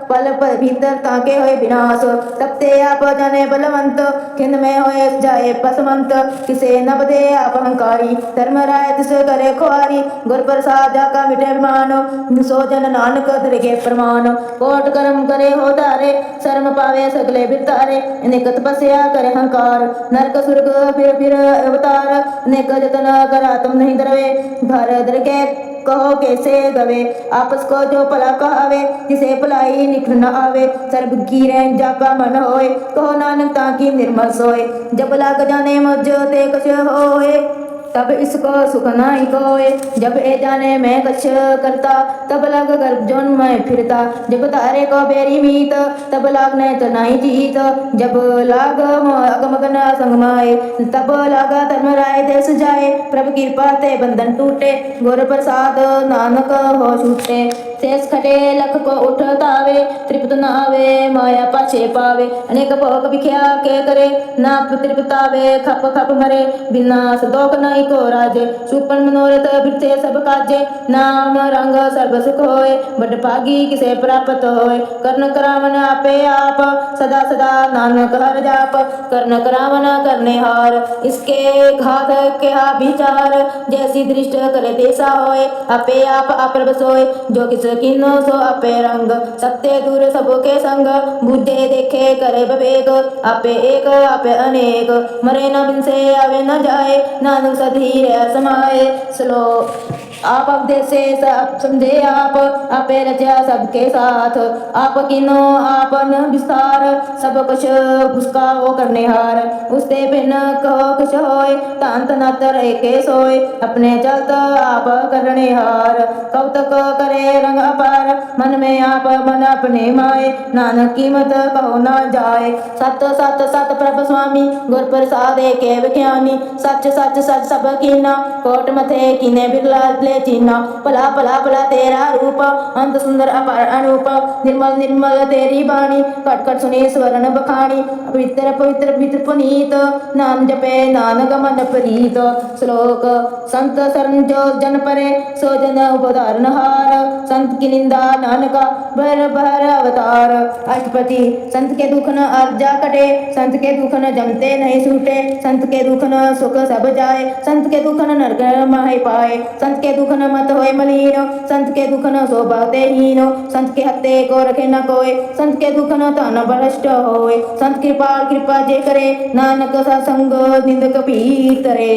A: पल पल भीतर ताके होए विनाश तब ते आप जाने बलवंत खिंद में होए जाए पसमंत किसे न बदे आप अहंकारी धर्म राय तिस करे खुआरी गुर प्रसाद का मिटे मान सो जन नानक धरगे प्रमाण कोट कर्म करे हो तारे शर्म पावे सगले बितारे अनेक तपस्या करे अहंकार नरक सुर्ग फिर अवतार अनेक जतन करा तुम नहीं डरवे भर दर के कहो कैसे गवे आपस को जो भला कहावे जिसे भलाई निखर न आवे सर्ब की रैन जाका मन होए कहो नानक ताकि निर्मल सोए जब लाग जाने मुझ ते कछ होए तब इसको सुख नाई कोय जब ए जाने मैं कछ करता तब लग गर्भ जोन में फिरता जब तारे को बेरी मीत तब लागने तो नहीं जीत जब लाग अगमगन संग माए तब लागा धर्म राय देश जाए प्रभु कृपा ते बंधन टूटे गुर प्रसाद नानक हो छूटे शेष खटे लख को उठतावे त्रिपत न आवे माया पाछे पावे अनेक भोग विख्या के करे ना त्रिपतावे खप खप मरे बिना सदोक नहीं को राजे सुपन मनोरथ बिरथे सब काजे नाम रंग सर्व सुख होए बड़ भागी किसे प्राप्त होए कर्ण करावन आपे आप सदा सदा नानक हर जाप कर्ण करावन करने हार इसके घात के हा विचार जैसी दृष्ट करे तैसा होए आपे आप अप्रभ सोए जो किस किन्नो सो आपे रंग, सत्य दूर सबके संग, बुद्धे देखे करे विवेक, आपे एक आपे अनेक, मरे न बिनसे आवे न जाए, नानक सधीर समाए। श्लोक। आप उपदेशे सब समझे आप, आपे रचा सबके साथ, आप किनो आपन विस्तार, सब कुछ उसका वो करने हार, उसते बिन कहो कुछ होय, तांत नतर एके सोय, अपने चलत आप करने हार, कौतक करे रंग अपार, मन में आप मन अपने माए, नानक कीमत कहो न जाए। सत सत सत प्रभ स्वामी, गुर प्रसाद एके विख्यानी, सच सच सच सब कीना, कोट मथे कीने बिरला ले चीना, भला भला भला तेरा रूप, अंत सुंदर अपार अनूप, निर्मल निर्मल तेरी बाणी, कट कट सुनी स्वरण बखानी, पवित्र पवित्र पवित्र पुनीत, नाम जपे नानक मन प्रीत। श्लोक। संत शरण जो जन परे, सो जन उदाहरण हार, संत की निंदा नानका भर भर अवतार। अष्टपदी। संत के दुख न अर्जा कटे, संत के दुख न जमते नहीं छूटे, संत के दुख न सुख सब जाए, संत के दुख न नरक माहे पाए, संत के दुख न मत होए मलिन, संत के दुख न शोभाते हीन, संत के हत्ते को रखे न कोय, संत के दुख न तन भ्रष्ट होए, संत कृपाल कृपा जे करे, नानक सत्संग निंदक पीतरे।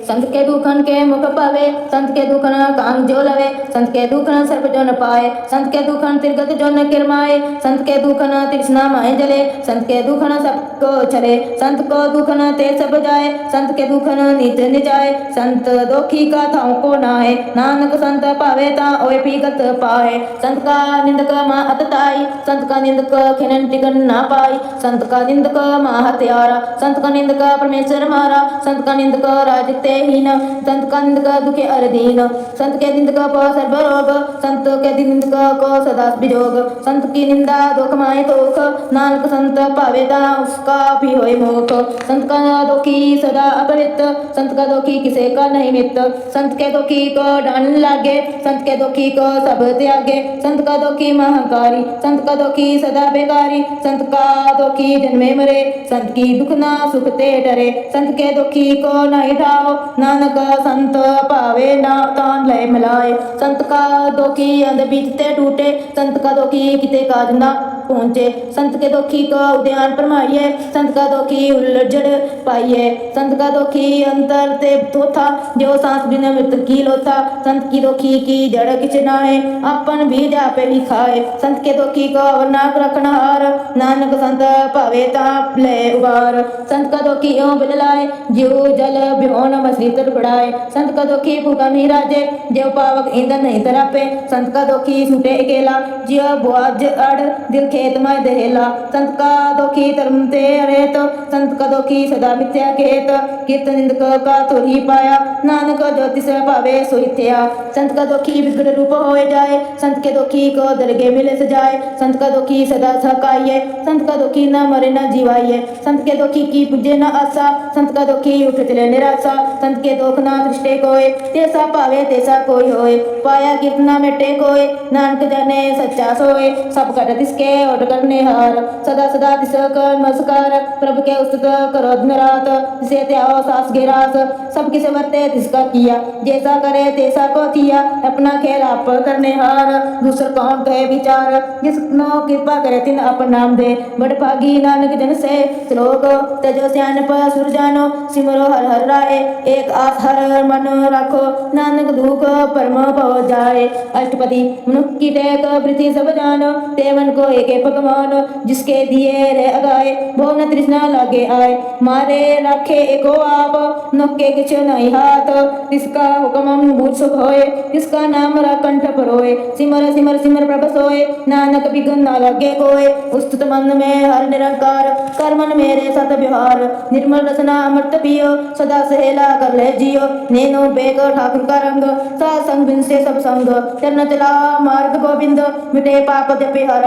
A: संत के दुखन के मुख पावे, संत के दुख न कांग जो लवे, संत के दुख न सर्प जो न पाए, संत के दुख न तिरगत जो न किरमाए, संत के दुख न तृष्णा माए जले, संत के दुख न सबको छले, संत को दुख न ते सब जाए, संत के दुख न नीच निचाए, संत दोखी का थाव को नाहे, नानक संत पावे ता ओए पीगत पाए। संत का निंदक मां अतताई, संत का निंदक खिनन टिकन ना पाई, संत का निंदक मां हत्यारा, संत का निंदक परमेश्वर मारा, संत का निंदक राजते हीन, संत का निंदक दुखे अरदीन, संत के निंदक को सर्व रोग, संत के निंदक को सदा विजोग, संत की निंदा दुख माए दुख, नानक संत पावे ता उसका भी होए मोख, संत का दोखी सदा अपवित्र, संत का दोखी किसे का नहीं मित्र, संत के दोखी को डांन लागे, संत के दोखी को सब त्यागे, संत का दोखी महाकारी, संत का दोखी सदा बेकारी, संत का दोखी जन्मे मरे, संत की दुख ना सुख ते डरे, संत के दोखी को नहीं ठाओ, नानक संत पावे ना तान ले मिलाए, संत का दोखी अंध बीतते टूटे, संत का दोखी किते काज ना पहुँचे, संत के दोखी को उद्यान फरमाइए, संत का दोखी उलझड़ पाइए, संत का दोखी अंतर ते थोथा, जो सांस बिना मृत्यु की लोथा, संत की दोखी की जड़ किछ नाहे, अपन भी जापे भी खाए, संत के दोखी को अवरनाक रखना हार, नानक संत पावे ताप ले उबार, संत का दोखी यों बिललाए, जीव जल बिहोन मछली तर बढ़ाए, संत का दोखी भूखा नहीं राजे, जो पावक ईंधन नहीं तरापे, संत का दोखी छूटे अकेला, जियो बुआज अड़ दिल खेत में दहेला, संत का दोखी धर्म ते रेत, संत का दोखी सदा मिथ्या खेत, कीर्तन निंदक का थोड़ी पाया, नानक ज्योतिष पावे सोई थया, संत का दोखी विग्रह रूप होए जाए, संत के दोखी को दरगे मिले सजाए, संत का दोखी सदा सहकाइए, संत का दोखी न मरे न जीवाइए, संत के दोखी की पूजे न आशा, संत का दोखी उठ चले निराशा, संत के दोख न दृष्टे कोय, तैसा पावे तैसा कोई होए, पाया कितना मिटे कोय, नानक जाने सच्चा सोए, सब कर तिसके ओट करने हार, सदा सदा तिस कर नमस्कार, प्रभु के उस्तुत करो दिन रात, तिसे त्याओ सास घेरास, सब किसे वर्ते तिसका किया, जैसा करे तैसा को किया, अपना खेल आप करने हार, दूसर कौन कहे विचार, जिसनो कृपा करे तिन अपन नाम दे, बड़ भागी नानक जन से। श्लोक। तजो स्यान पर सुर जानो, सिमरो हर हर राय, एक आस हर हर मन रखो, नानक दुख परम भव जाए। अष्टपदी। मनुख की टेक पृथ्वी सब जानो, तेवन को एक भगवान, जिसके दिए रे अगाए, भो न तृष्णा लागे आए, मारे राखे एको आप, नोके किछ नहीं हाथ, तिसका हुक्म बूझ सुख होए, तिसका नाम कंठ परोए, सिमर सिमर सिमर प्रभ सोए, नानक बिघन न लागे कोय, उस्तुत मन में हर निरंकार, कर मन मेरे सत व्यवहार, निर्मल रसना अमृत पियो, सदा सहेला कर ले जियो, नैनो बेग ठाकुर का रंग, सात संग बिन से सब संग, चरण चला मार्ग गोविंद, मिटे पाप जपे हर,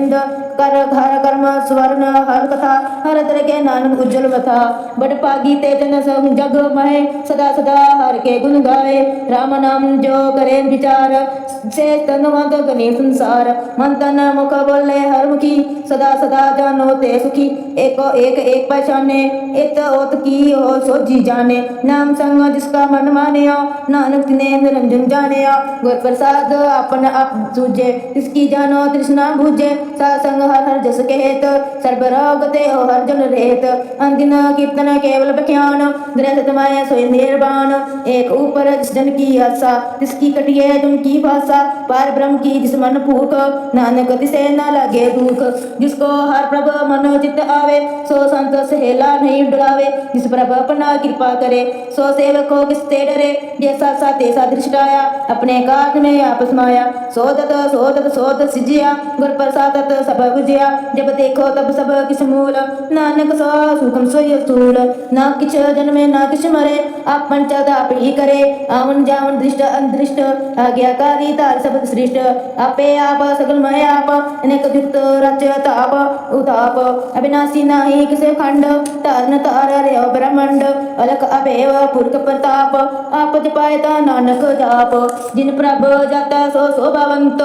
A: गोविंद कर हर कर्म स्वर्ण हर कथा हर तरह के नानक उज्जवल बथा बड़ पागी ते जन संग जग महे सदा सदा हर के गुण गावे राम नाम जो करे विचार से तनवंत गने संसार मन तन मुख बोले हर मुखी सदा सदा जानो ते सुखी एको एक एक पहचाने इत ओत की हो सोजी जाने नाम संग जिसका मन माने नानक तिने निरंजन जाने गुर प्रसाद अपन आप सूझे इसकी जानो तृष्णा बुझे सत्संग हर हर जस कहेत सर्ब रोग ते हो हर जन रेत अंतिम कीर्तन केवल बख्यान दृढ़ माया सोई निर्वाण एक ऊपर जिस जन की आशा जिसकी कटिए तुमकी भाषा पार ब्रह्म की जिस मन भूख नानक तिसे न लगे दुख जिसको हर प्रभ मन चित्त आवे सो संत सहेला नहीं डरावे जिस प्रभ अपना कृपा करे सो सेवक को किसते डरे जैसा सा तैसा दृष्टाया अपने काट में आप समाया सोदत सिजिया गुर प्रसाद सब बुझिया जब देखो तब सब किस मूल नानक सो सुखम सोय स्थूल ना किछ जन्मे ना किछ मरे आप पंचाद आप ही करे आवन जावन दृष्ट अंदृष्ट आज्ञाकारी तार सब श्रेष्ठ आपे आप सगल मय आप अनेक युक्त रच ताप उताप अविनाशी नाही किसे खंड तारन तार रे ब्रह्मांड अलक अभेव पुरख प्रताप आप जपायता नानक जाप जिन प्रभ जाता सो शोभावंत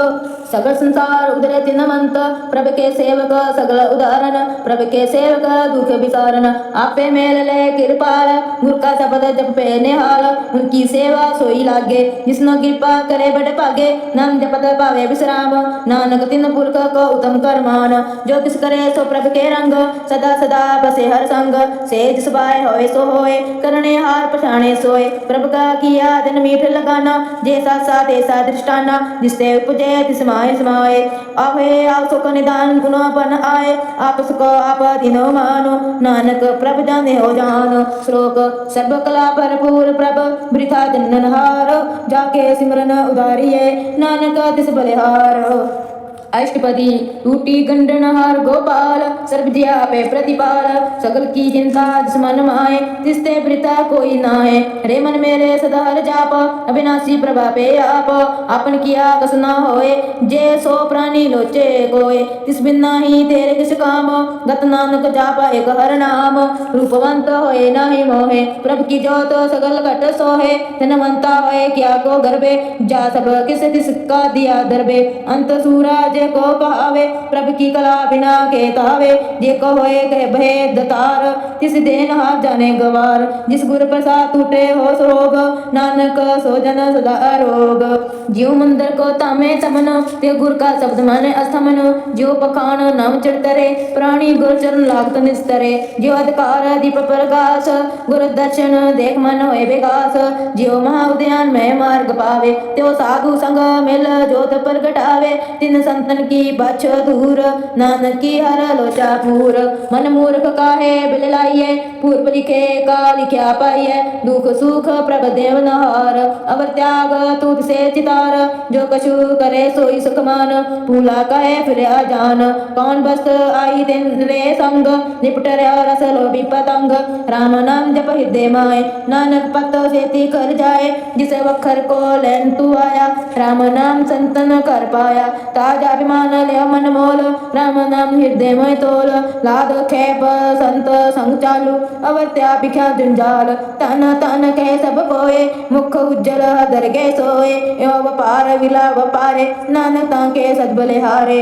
A: सगल संसार उदरे तिनवंत प्रभ के सेवक सगल उदाहरण प्रभ के सेवक दुख विसारण आपे मेल ले कृपाल गुर का शब्द जप पे निहाल उनकी सेवा सोई लागे जिसनो कृपा करे बड़ भागे नाम जपत पावे विश्राम नानक तिन पुरख को उत्तम करमान जो तिस करे सो प्रभ के रंग सदा सदा बसे हर संग से जिस बाय होए सो होए करने हार पछाणे सोए प्रभ का किया दिन मीठ लगाना जैसा सा तैसा दृष्टाना जिससे उपजे तिस माय समाए आवे आप सुख निदान गुणोपन आए आप सुख आप दिनो मानो नानक प्रभ जाने हो जान श्लोक सर्व कला भरपूर प्रभ वृथा जननहार जाके सिमरन उदारिये नानक तिस बलिहार अष्टपदी टूटी गंडनहार गोपाल सर्व जिया पे प्रतिपाल सगल की चिंता जिस मन माए तिसते वृता कोई नाए रे मन मेरे सदा हर जाप अविनाशी प्रभा पे आप आपन किया कस न होए जे सो प्राणी लोचे कोय तिस बिना ही तेरे किस काम गत नानक जाप एक हर नाम रूपवंत होए नाही मोहे प्रभ की जोत सगल घट सोहे धनवंता होए क्या को गर्भे जा सब किस तिसका दिया दरबे अंत सूरज को कहावे प्रभ की कला बिना के तावे जे को होए कह भेद तार तिस देन हाथ जाने गवार जिस गुर प्रसाद टूटे हो रोग नानक सो जन सदा रोग जीव मंदिर को तामे समन ते गुर का शब्द माने अस्थमन जो पखान नाम चढ़तरे प्राणी गुर चरण लागत निस्तरे जो अधिकार दीप प्रकाश गुर दर्शन देख मन होए विकास जियो महा उद्यान में मार्ग पावे त्यो साधु संग मिल जोत प्रगटावे तिन संतन की बछ दूर नानक की हर लोचा पूर मन मूर्ख काहे बिल लाइए पूर्व लिखे का लिख्या पाइए दुख सुख प्रभ देव नहार अवर त्याग तूत से चितार जो कछु करे सोई सुख मान भूला कहे फिर जान कौन बस आई दिन रे संग निपट रस लोभी पतंग राम नाम जप हृदय माए नानक पत सेती कर जाए जिसे वखर को लैन तू आया राम नाम संतन कर पाया ताजा अभिमान ले मन मोल राम नाम हृदय में तोल लाद खेप संत संग चालू अवर त्या भिख्या जंजाल तन तन कह सब कोए मुख उज्जल दर के सोए यो वपार विला वपारे नानक ताके सदबले हारे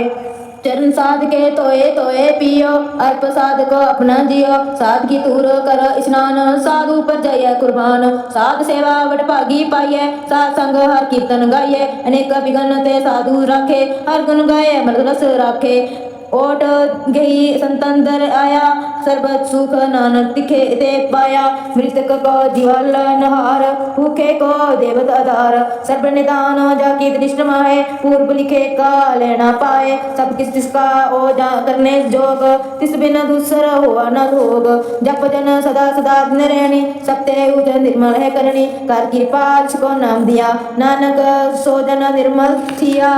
A: चरण साध के तोए तोए पियो अर्प साध को अपना जियो साध की तूर कर स्नान साधु पर जय कुर्बान साध सेवा बड़ भागी पाइये साध संग हर कीर्तन गाइये अनेक विघन ते साधु राखे हर गुण गाये अमृत रस राखे ओट गई संतंदर आया सर्बत सुख नानक दिखे ते पाया मृतक को जीवल नहार भूखे को देवत आधार सर्व निदान जाकी दृष्ट माहे पूर्व लिखे का लेना पाए सब किस तिसका ओ जा करने जोग तिस बिन दूसर हुआ न भोग जप जन सदा सदा दिन रहनी सत्य उज निर्मल है करनी कर कृपा को नाम दिया नानक सो जन निर्मल थिया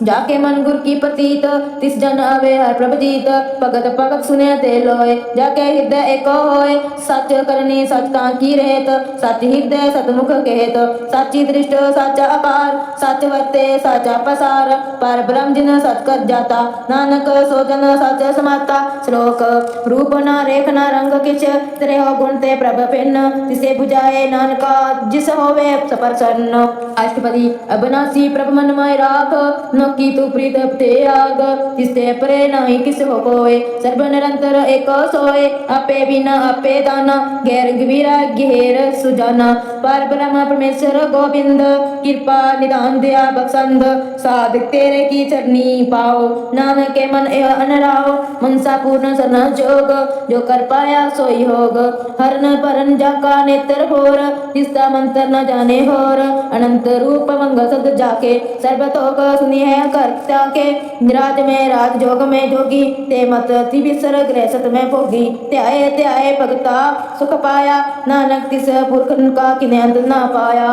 A: जाके मन गुर की प्रतीत तिस जन आवे हर प्रभ जीत भगत भगत सुने ते लोए जाके हृदय एक होए सच करनी सच तांकी रहत सच हृदय सतमुख कहत साची दृष्ट साचा आकार सच वर्ते साचा पसार पर ब्रह्म जिन सच कर जाता नानक सो जन सच समाता श्लोक रूप न रेख न रंग किछ तेरे हो गुण ते प्रभ भिन्न तिसे बुझाए नानका जिस होवे सप्रसन्न अष्टपदी अबनासी प्रभ मन माय राख न की तू प्रीत ते आग तिसते परे नहीं किस हो कोय सर्व निरंतर एक सोए आपे बिना आपे दाना गैर गवीरा घेर सुजाना पर ब्रह्म परमेश्वर गोविंद कृपा निदान दया बख्शंद साधक तेरे की चरनी पाओ नानक के मन एह अनराओ मनसा पूर्ण सरना जोग जो कर पाया सोई होग हरन परन जाका नेत्र भोर तिसका मंत्र न जाने होर अनंत रूप मंगल सद जाके सर्वतोक सुनी है करता के राज में राज जोग में जोगी ते मत तिबिसर ग्रह सत में भोगी त्याए भगता सुख पाया नानक तिस पुरख का किने अंत ना पाया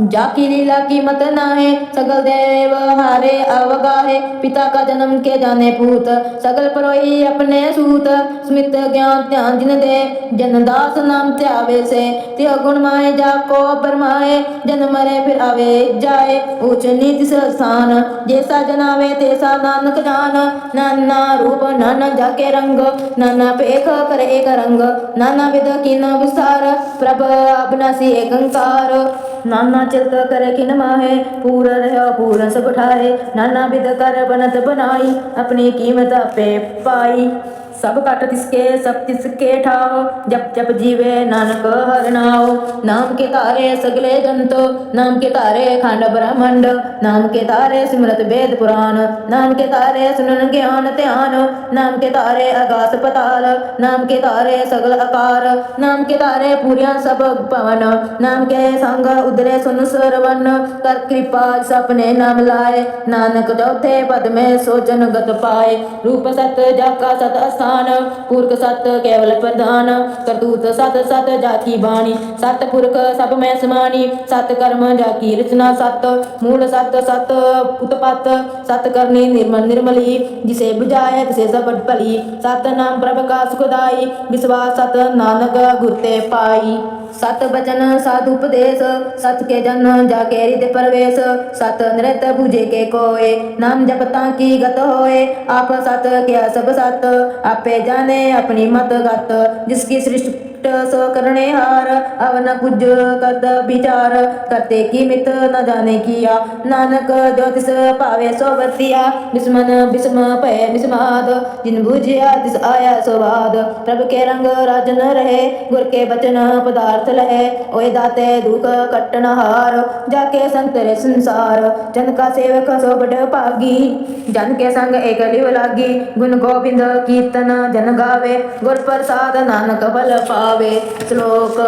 A: जाकी लीला की मत नाहे सगल देव हारे अवगाहे पिता का जन्म के जाने पूत सगल परोई अपने सूत स्मित ज्ञान ध्यान जिन दे जनदास नाम त्यावे से त्यो गुण माए जाको बरमाए जन मरे फिर आवे जाए ऊंच नीच स्थान जैसा जनावे तैसा नानक जान नाना रूप नाना जाके रंग नाना पेख करे एक रंग नाना विध किन विस्तार प्रभ अबनासी एकंकार नाना चित करे किन माहे पूर रहो पूर्ण सब ठाए नाना विध कर बनत बनाई अपनी कीमत पे पाई सब कट तिसके सब तिसके ठाओ जप जप जीवे नानक हर नाओ नाम के तारे सगले जंतो नाम के तारे खंड ब्रह्मंड नाम के तारे सिमरत वेद पुराण नाम के तारे सुनन ज्ञान ध्यान नाम के तारे आकाश पताल नाम के तारे सगल आकार नाम के तारे पूरिया सब पवन नाम के संग उदरे सुन सरवन कर कृपा सपने नाम लाए नानक चौथे पद में सोचन गत पाए रूप सत जाका सत स्थान पुरख सत केवल प्रधान करतूत सत सत जाकी बाणी सत पुरख सब में समानी सत कर्म जाकी रचना सत मूल सत सत उत्पत सत करनी निर्मल निर्मली जिसे बुझाए तिसे सब भली सत नाम प्रभ का सुखदाई विश्वास सत नानक गुरते पाई सत बचन साधु उपदेश सत के जन जाके हृदय प्रवेश सत नृत्य बुझे के कोय नाम जपता की गत होए आप सत क्या सब सत आपे जाने अपनी मत गत जिसकी सृष्टि सो करने हार अवन कुछ कद विचार करते की मित न जाने किया नानक ज्योतिष पावे सो वर्तिया विस्मन विस्म पय विस्माद जिन बुझिया तिस आया स्वाद प्रभु के रंग राजन रहे गुर के बचन पदार्थ लहे ओए दाते दुख कटन हार जाके संत रे संसार जन का सेवक सो बड़ पागी जन के संग एक लिव लागी गुण गोविंद कीर्तन जन गावे गुर प्रसाद नानक बल पावे श्लोक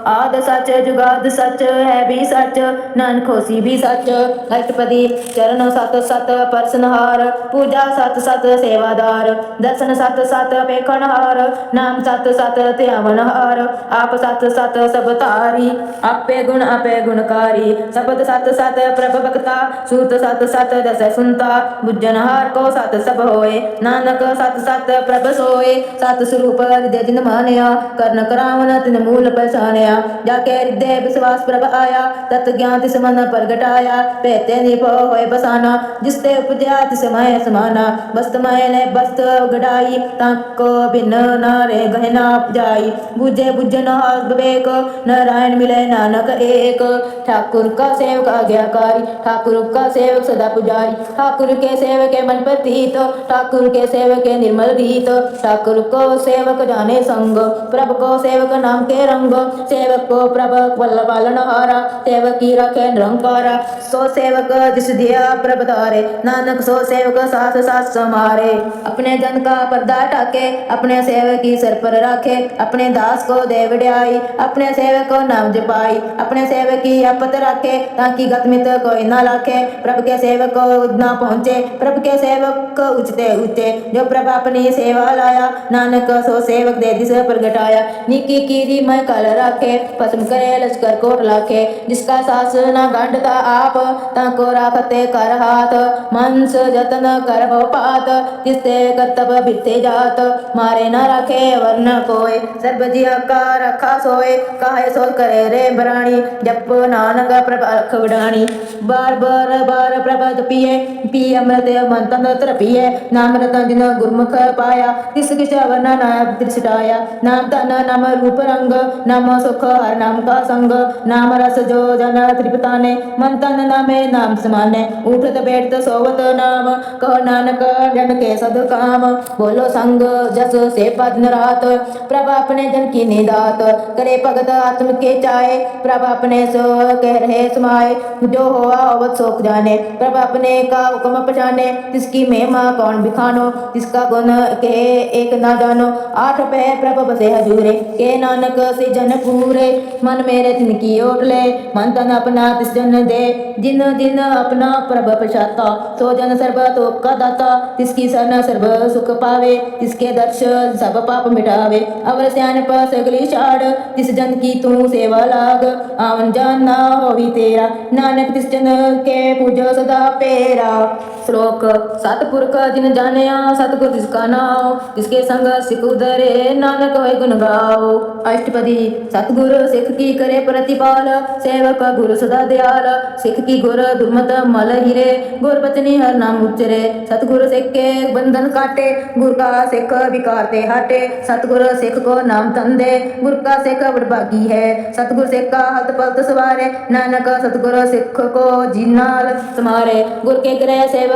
A: आद सच जुगाद सच है भी सच नानक होसी भी सच अष्टपदी चरण सत सत परसनहार पूजा सत सत सेवादार दर्शन सत सत पेखनहार नाम सत सत त्यावनहार आप सत सत सब तारी आपे गुणकारी शब्द सत सत प्रभ भक्ता सूत सत सत दस सुनता बुझनहार को सत सब होए नानक सत सत प्रभ सोए सत स्वरूप हृदय जिन मानया कर्ण करावन तिन मूल पहचानया जाके हृदय विश्वास प्रभ आया तत् ज्ञान तिस मन प्रगटाया पहते निपो होए बसाना जिसते उपजया तिस माय समाना वस्त माय ने वस्त गढ़ाई ताको बिन नारे गहना जाई बुझे बुझन हास विवेक नारायण मिले नानक एक ठाकुर का सेवक आज्ञाकारी ठाकुर का सेवक सदा पुजारी ठाकुर के सेवक के मन प्रतीत ठाकुर के सेवक के निर्मल रीत ठाकुर को सेवक जाने संग प्रभु को सेवक नाम के रंग सेवक को प्रभु पालन हारा सेवक की रखे निरंकारा सो सेवक जिस दिया प्रभ तारे नानक सो सेवक सास सास समारे अपने जन का पर्दा टाके अपने सेवक की सर पर रखे अपने दास को दे वड्याई अपने सेवक को नाम जपाई अपने सेवक की आपत रखे ताकि गतमित कोई ना लाखे प्रभु के सेवक को ना पहुँचे प्रभु के सेवक ऊंचते ऊंचे जो प्रभु अपनी सेवा लाया नानक सो सेवक दे दिस प्रगटाया निकी कीरी मैं कल राखे, भस्म करे लश्कर कोट लाखे। जिसका सास न गंढता आप, ताको राखते कर हाथ। मंस जतन कर भव पात, तिसते कर्तब बिते जात। मारे न राखे वर्ण कोय, सर्ब जिया का रखा सोय। काहे सो करे रे बराणी, जप नानक प्रभ अख विडाणी। बार बार बार प्रभ जपिए, पी अमृत मन तन तरपिए। नाम रतन जिन गुरमुख पाया, तिस किछ वर्ण न दृष्टाया। नाम तन नाम रूप रंग, नाम सुख हर नाम का संग। नाम रस जो जन त्रिपताने, मन तन नामे नाम समाने। उठत बैठत सोवत नाम, कहो नानक जन के सद काम। बोलो संग जस से पद दिन रात, प्रभ अपने जन की निदात। करे भगत आत्म के चाहे, प्रभ अपने सो कह रहे समाये। जो हुआ होवत सोख जाने, प्रभ अपने का हुक्म पछाने। तिसकी महिमा कौन बिखानो, तिसका गुण कहे एक ना जानो। आठ पहर प्रभ बसे हजूरे, के नानक से जन पूरे। मन मेरे तिनकी ओट ले, मन तन अपना तिस जन दे। जिन जिन अपना प्रभ पछाता, सो जन सर्ब तोप का दाता। तिसकी सरन सर्ब सुख पावे, तिसके दर्श सब पाप मिटावे। अवर स्यान पर सगली छाड़, तिस जन की तू सेवा लाग। आवन जान ना होवी तेरा, नानक तिस जन के पूजो सदा पेरा। श्लोक सतपुरख जिन जानिया, सतगुर तिसका नाम। तिसके संग सिख उधरे, नानक होय गुण गाओ। अष्टपदी सतगुर सिख की करे प्रतिपाल, सेवक गुरु सदा दयाल। सिख की गुर दुर्मत मल हिरे, गुर बचनी हर नाम उच्चरे। सतगुर सिख के बंधन काटे, गुर का सिख विकार ते हटे। सतगुर सिख को नाम तन दे, गुर का सिख बड़भागी है। सतगुर सिख का हल्त पलत सवारे, नानक सतगुर सिख को जिनाल समारे। गुर के ग्रह सेवक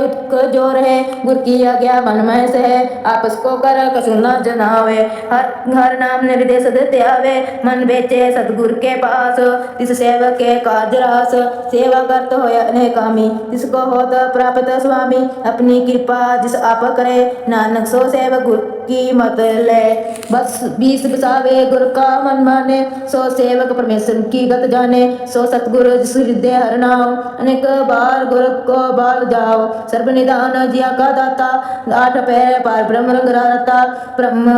A: जो रहे, गुर की आज्ञा मन में सहे। आपस को कर कछु न जनावे, हर नाम निर्देश देते आवे। मन बेचे सतगुर के पास, तिस सेवक के कार्य रास। सेवा करत होय अनेक कामी, तिसको होत प्राप्त स्वामी। अपनी कृपा जिस आप करे, नानक सो सेवक गुर की मत ले। बस बीस बसावे गुर का मन माने, सो सेवक परमेश्वर की गत जाने। सो सतगुर जिस हृदय हर नाम, अनेक बार गुर को बाल जाओ। सर्व निदान जिया का दाता, आठ पैर पार ब्रह्म रंग रहता। ब्रह्म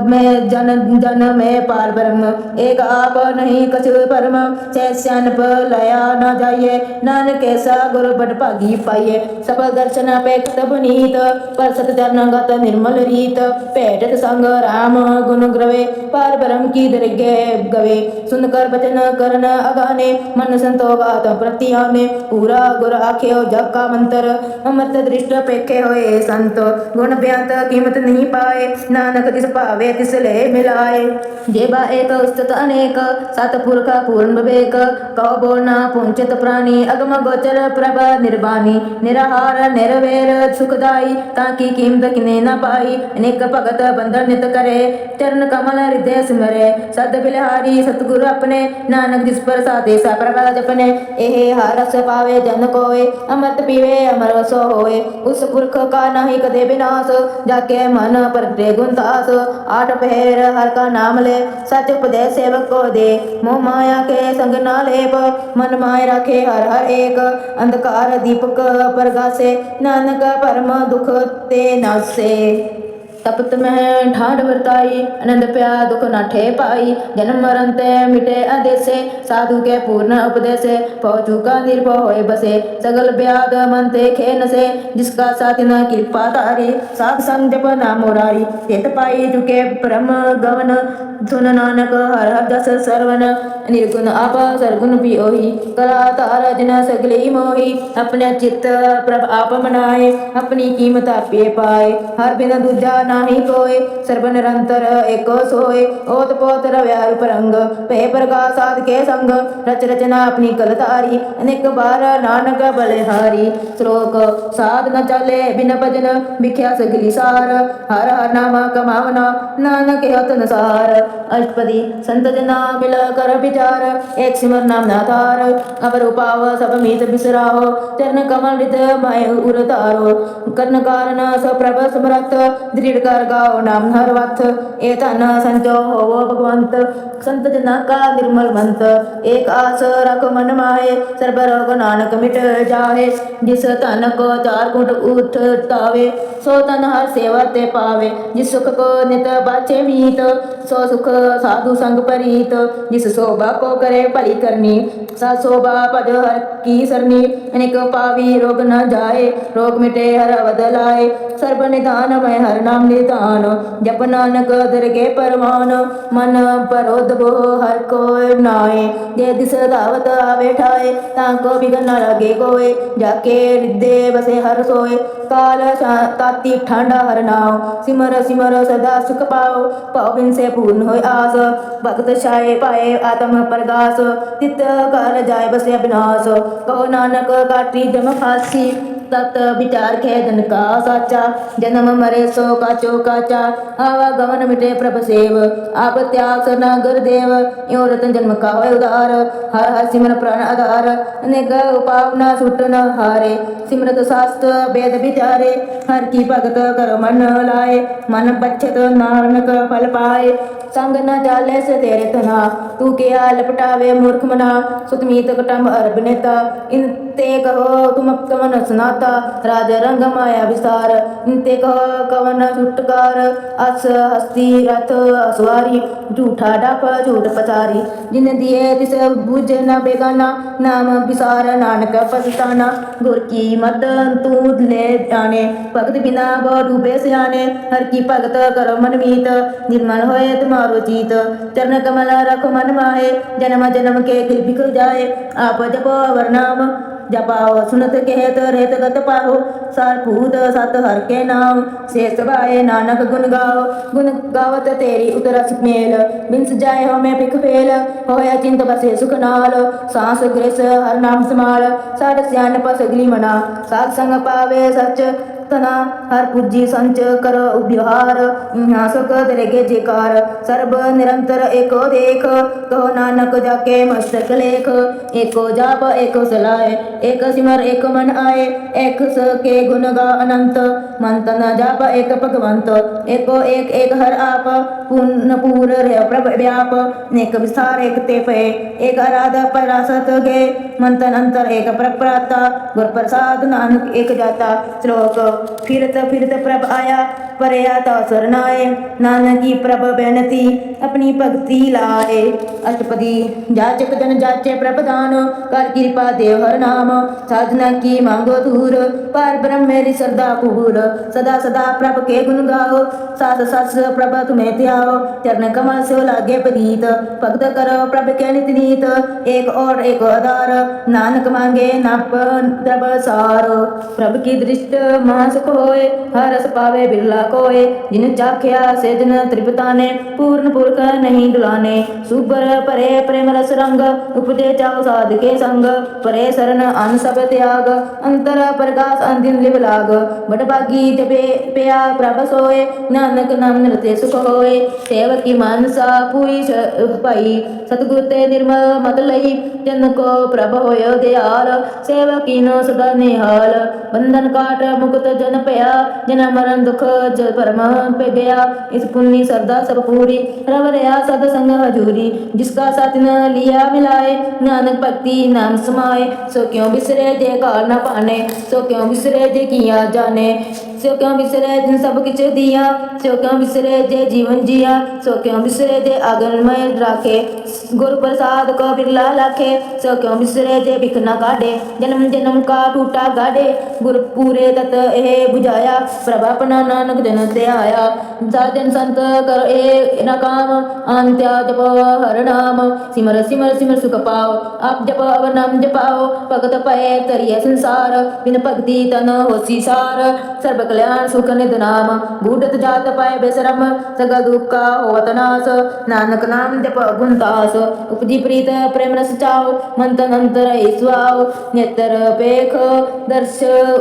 A: में जन जन में पार ब्रह्म, एक आप नहीं कछु परम। सैस्यान पर लया न जाइए, नानक ऐसा गुरु बड़ भागी पाइए। सफल दर्शन अपेक्षित पुनीत, पर सत चरण गत निर्मल रीत। भेटत संग राम गुण ग्रवे, पार ब्रह्म की दरगे गवे। सुनकर बचन करन अगाने, मन संतोष आत्म प्रति आने। पूरा गुर आख्यो जग का मंत्र, अमृत दृष्ट पेखे होए संत। गुण ब्यांत कीमत नहीं पाए, नानक तिस पावे तिस ले मिलाए। जेबा एक उस्तत अनेक, सतपुरख पूर्ण विवेक। कहो बोलना पुंचित प्राणी, अगम गोचर प्रभ निर्वाणी। निराहार निर्वैर सुखदाई, ताकि कीमत किने न पाई। अनेक भगत बंधन नित करे, चरण कमल हृदय सिमरे। सद बिलहारी सतगुरु अपने, नानक जिस पर साधे सा प्रभा जपने। एहे हर रस पावे जन कोय, अमृत पीवे अमर सो होय। उस पुरख का नाही कदे विनाश, जाके मन परते गुण तास। आठ पहर हर का नाम ले, सच उपदेश सेवक को दे। मोह माया के संग ना लेप, मन माय रखे हर हर एक। अंधकार दीपक प्रगासे, नानक परम दुख ते नासे। तपत में ठाढ़ वर्ताई, आनंद प्या दुख नाठे पाई। जन्म मरण ते मिटे अदेसे, साधु के पूर्ण उपदेसे। पहुँचू का निर्भय होए बसे, सगल व्याध मन ते खे नसे। जिसका साथ न कृपा तारी, साध संग जप नाम मुरारी। तेत पाई चुके परम गवन, सुन नानक हर हर जस सरवन। निर्गुण आप सरगुण पियोही, कला तार जिन सगली मोही। अपने चित्त प्रभ आप मनाए, अपनी कीमत आपे पाए। हर बिन दूजा नाही कोय, सर्व निरंतर एको सोय। ओत पोत रव्या रूप रंग, पे प्रकाश साध के संग। रच रचना अपनी कल तारी, अनेक बार नानक बलिहारी। श्लोक साध न चले बिन भजन, भिख्या सगली सार। हर हर नाम कमावना, नानक होत न सार। अष्टपदी संत जना मिल कर विचार, एक सिमर नाम ना तार। अवर उपाव सब मीत बिसराहो, चरण कमल हृदय माय उर तारो। कर्ण कारण सप्रभ समरथ, दृढ़ मिल कर गाओ नाम हर वक्त, ए धन संचो होवो भगवंत, संत जना का निर्मल मंत, एक आस रख मन माहे, सर्ब रोग नानक मिट जाहे, जिस धन को चार गुण उठतावे, सो तन हर सेवा ते पावे, जिस सुख को नित बाचे मीत, सो सुख साधु संग परीत, जिस शोभा को करे भली करनी, सा शोभा पद हर की सरनी, अनेक पावी रोग न जाए, रोग मिटे हर अवध लाए, सर्ब निधान मैं हर नाम निधान, जप नानक दरगे परमान, मन परोध बो हर को नाए, जे दिस दावत आवे ठाए, ताको बिगन न लगे कोय, जाके हृदय बसे हर सोए, काल ताती ठंडा हर नाव, सिमर सिमर सदा सुख पाओ, पाओ बिन से पूर्ण होय आस, भगत छाए पाए आत्म प्रगास, तित कर जाय बसे अविनाश, कहो नानक काटी जम फांसी, तत विचार खेदन का साचा, जन्म मरे सो काचो काचा, आवागमन मिटे प्रभ सेव, आप त्याग सरना गुरुदेव, यो रतन जन्म का होय उदार, हर हर सिमर प्राण आधार, अनेक उपाव न छूट न हारे, सिमरत शास्त्र वेद विचारे, हर की भगत कर मन लाए, मन पछत नानक फल पाए, संग न चाले से तेरे तना, तू क्या लपटावे मूर्ख मना, सुतमीत कटम अरब नेता, इन ते कहो तुम कवन सुनाता, राज रंग माया विस्तार, इन ते कहो कवन छुटकार, अस हस्ती रथ असवारी, झूठा डाप झूठ पसारी, जिन दिए तिस बुझ न बेगाना, नाम विसार नानक पछताना, गुर की मत तू ले जाने, भगत बिना बो डूबे सियाने, हर की भगत करो मन मीत, निर्मल होए तुम्हारो चीत, चरण कमल रखो मन माहे, जन्म जन्म के किल बिख जाए, आप जपो अवर नाम, जपाओ सुनत कहत रेत गत पाहो, सार पूत सत हर के नाम, शेष भाए नानक गुण गाओ, गुण गावत तेरी उतरस मेल, बिंस जाए हो मैं भिख फेल, होया चिंत बसे सुख नाल, सांस ग्रेस हर नाम समाल, साठ सियान पस अगली मना, सात संग पावे सच तना, हर पूजी संच करो व्यवहार, यहाँ सुख दरेगे जेकार, सर्ब निरंतर एको देख, कहो नानक जाके मस्तक लेख, एको जाप एको सलाए, एक सिमर एक मन आए, एक के गुण गा अनंत, मन तन जाप एक भगवंत, एको एक एक हर आप, पूर्ण पूर प्रभ व्याप, नेक विस्तार एक ते पे, एक आराध परासत गे, मन तन अंतर एक प्रप्राता, गुर प्रसाद नानक एक जाता, श्लोक फिरत फिरत प्रभ आया, परया ता सरनाए, नानकी प्रभ बेनती, अपनी भक्ति लाए, अष्टपदी जाचक जन जाचे प्रभ दान, कर कृपा देव हर नाम, साधना की मांगो दूर, पार ब्रह्म मेरी श्रद्धा पूर, सदा सदा प्रभ के गुण गाओ, सास सास प्रभ तुम्हें ध्याओ, चरण कमल से लागे प्रीत, भक्त करो प्रभ के नित नीत, एक और एक आधार, नानक मांगे नाप प्रभ सार, प्रभ की दृष्ट महासुख होए, हर रस पावे बिरला कोय, जिन चाख्या से जन त्रिपताने, पूर्ण पुरख नहीं डुलाने, सुबर परे प्रेम रस रंग, उपजे चाहो साध के संग, परे शरण अन सब त्याग, अंतर प्रकाश अंतिम लिव लाग, बड़भागी जपे पिया प्रभ सोए, नानक नाम नृत्य सुख होए, सेवकी मानसा पुई पाई, सतगुर ते निर्मल मत लई, जन को प्रभ होयो दयाल, सेवकी नो सदा निहाल, बंधन काट मुक्त जन पया, जन मरण दुख ज परम पे गया, इस पुण्य श्रद्धा सब पूरी, रव रया सद संग हजूरी, जिसका साथ न लिया मिलाए, नानक भक्ति नाम समाए, सो क्यों बिसरे जे काल न पाने, सो क्यों बिसरे जे किया जाने, सो क्यों बिसरे जिन सब किछ दिया, सो क्यों बिसरे जे जीवन जिया, सो क्यों बिसरे जे आगन में राखे, गुरु प्रसाद को बिरला लाखे, सो क्यों बिसरे जे भिख न काढ़े, जन्म जन्म का टूटा गाढ़े, गुरु पूरे तत ए बुझाया, प्रभ अपना नानक जन ते आया, साजन संत कर ए न काम, अंत्या जप हर नाम, सिमर सिमर सिमर सुख पाओ, आप जप अवर नाम जपाओ, भगत पए तरिय संसार, बिन भक्ति तन होसी सार, सर्व कल्याण सुख निध नाम, बूढ़त जात पाए बेसरम, सगा दुख का होवत नाश, नानक नाम जप गुणदास, उपजी प्रीत प्रेम रस चाओ, मन तन अंतर ईश्वाओ, नेत्र पेख दर्श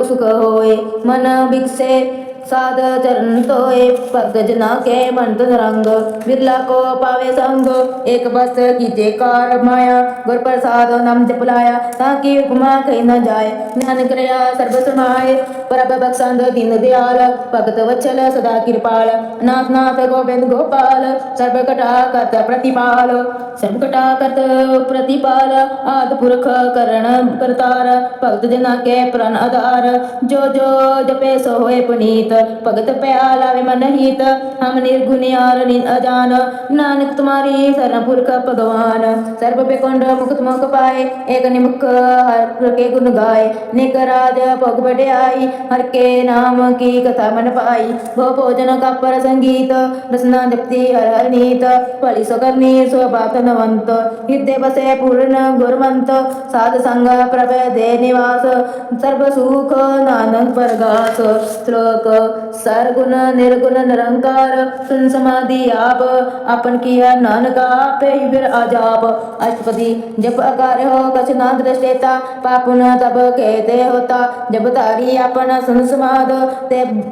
A: सुख होए, मन बिकसे साध चरण तोय भक्त जना के मन तन रंग बिरला को पावे संग एक बस कीजे कार माया गुर प्रसाद नाम जप लाया ताकि उपमा कही न जाए नानक रया सर्व समाए प्रभ बख्शंद दीन दयाल भगत वत्सल सदा कृपाल नाथ नाथ गोविंद गोपाल सर्व कटा करत प्रतिपाल सर्व कटा करत प्रतिपाल आद पुरख करण करतार भगत जना के प्रण आधार जो जो जपे सो होए पुनीत भगत प्याला विमन हित हम निर्गुण यार निन अजान नानक तुम्हारी शरण पुरख भगवान सर्व पे कुंड मुक्त मुख पाए एक निमुख हर के गुण गाए निक राज भोग बढ़ाई हर के नाम की कथा मन पाई भो भोजन का पर संगीत रसना जपति हर हर नीत फली सुकर्णी स्वभात नवंत हृदय बसे पूर्ण गुरमंत साध संग प्रभ दे निवास सर्व सुख नानक परगास श्लोक सरगुण निर्गुण निरंकार सुन समाधि आप अपन किया नानक आपे ही फिर आजाप अष्टपदी जब अकार हो कछ ना दृष्टेता पापुन तब कहते होता जब तारी अपन सुन समाद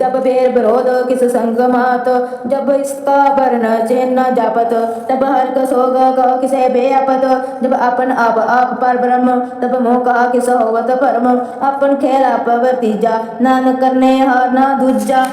A: तब बेर विरोध किस संग मात जब इसका वर्ण चिन्ह जापत तब हर्क सोग कह किसे बेअपत जब अपन आप पर ब्रह्म तब मोह कहा किस होवत परम अपन खेल आप वर्तीजा नानक करने हार ना दूजा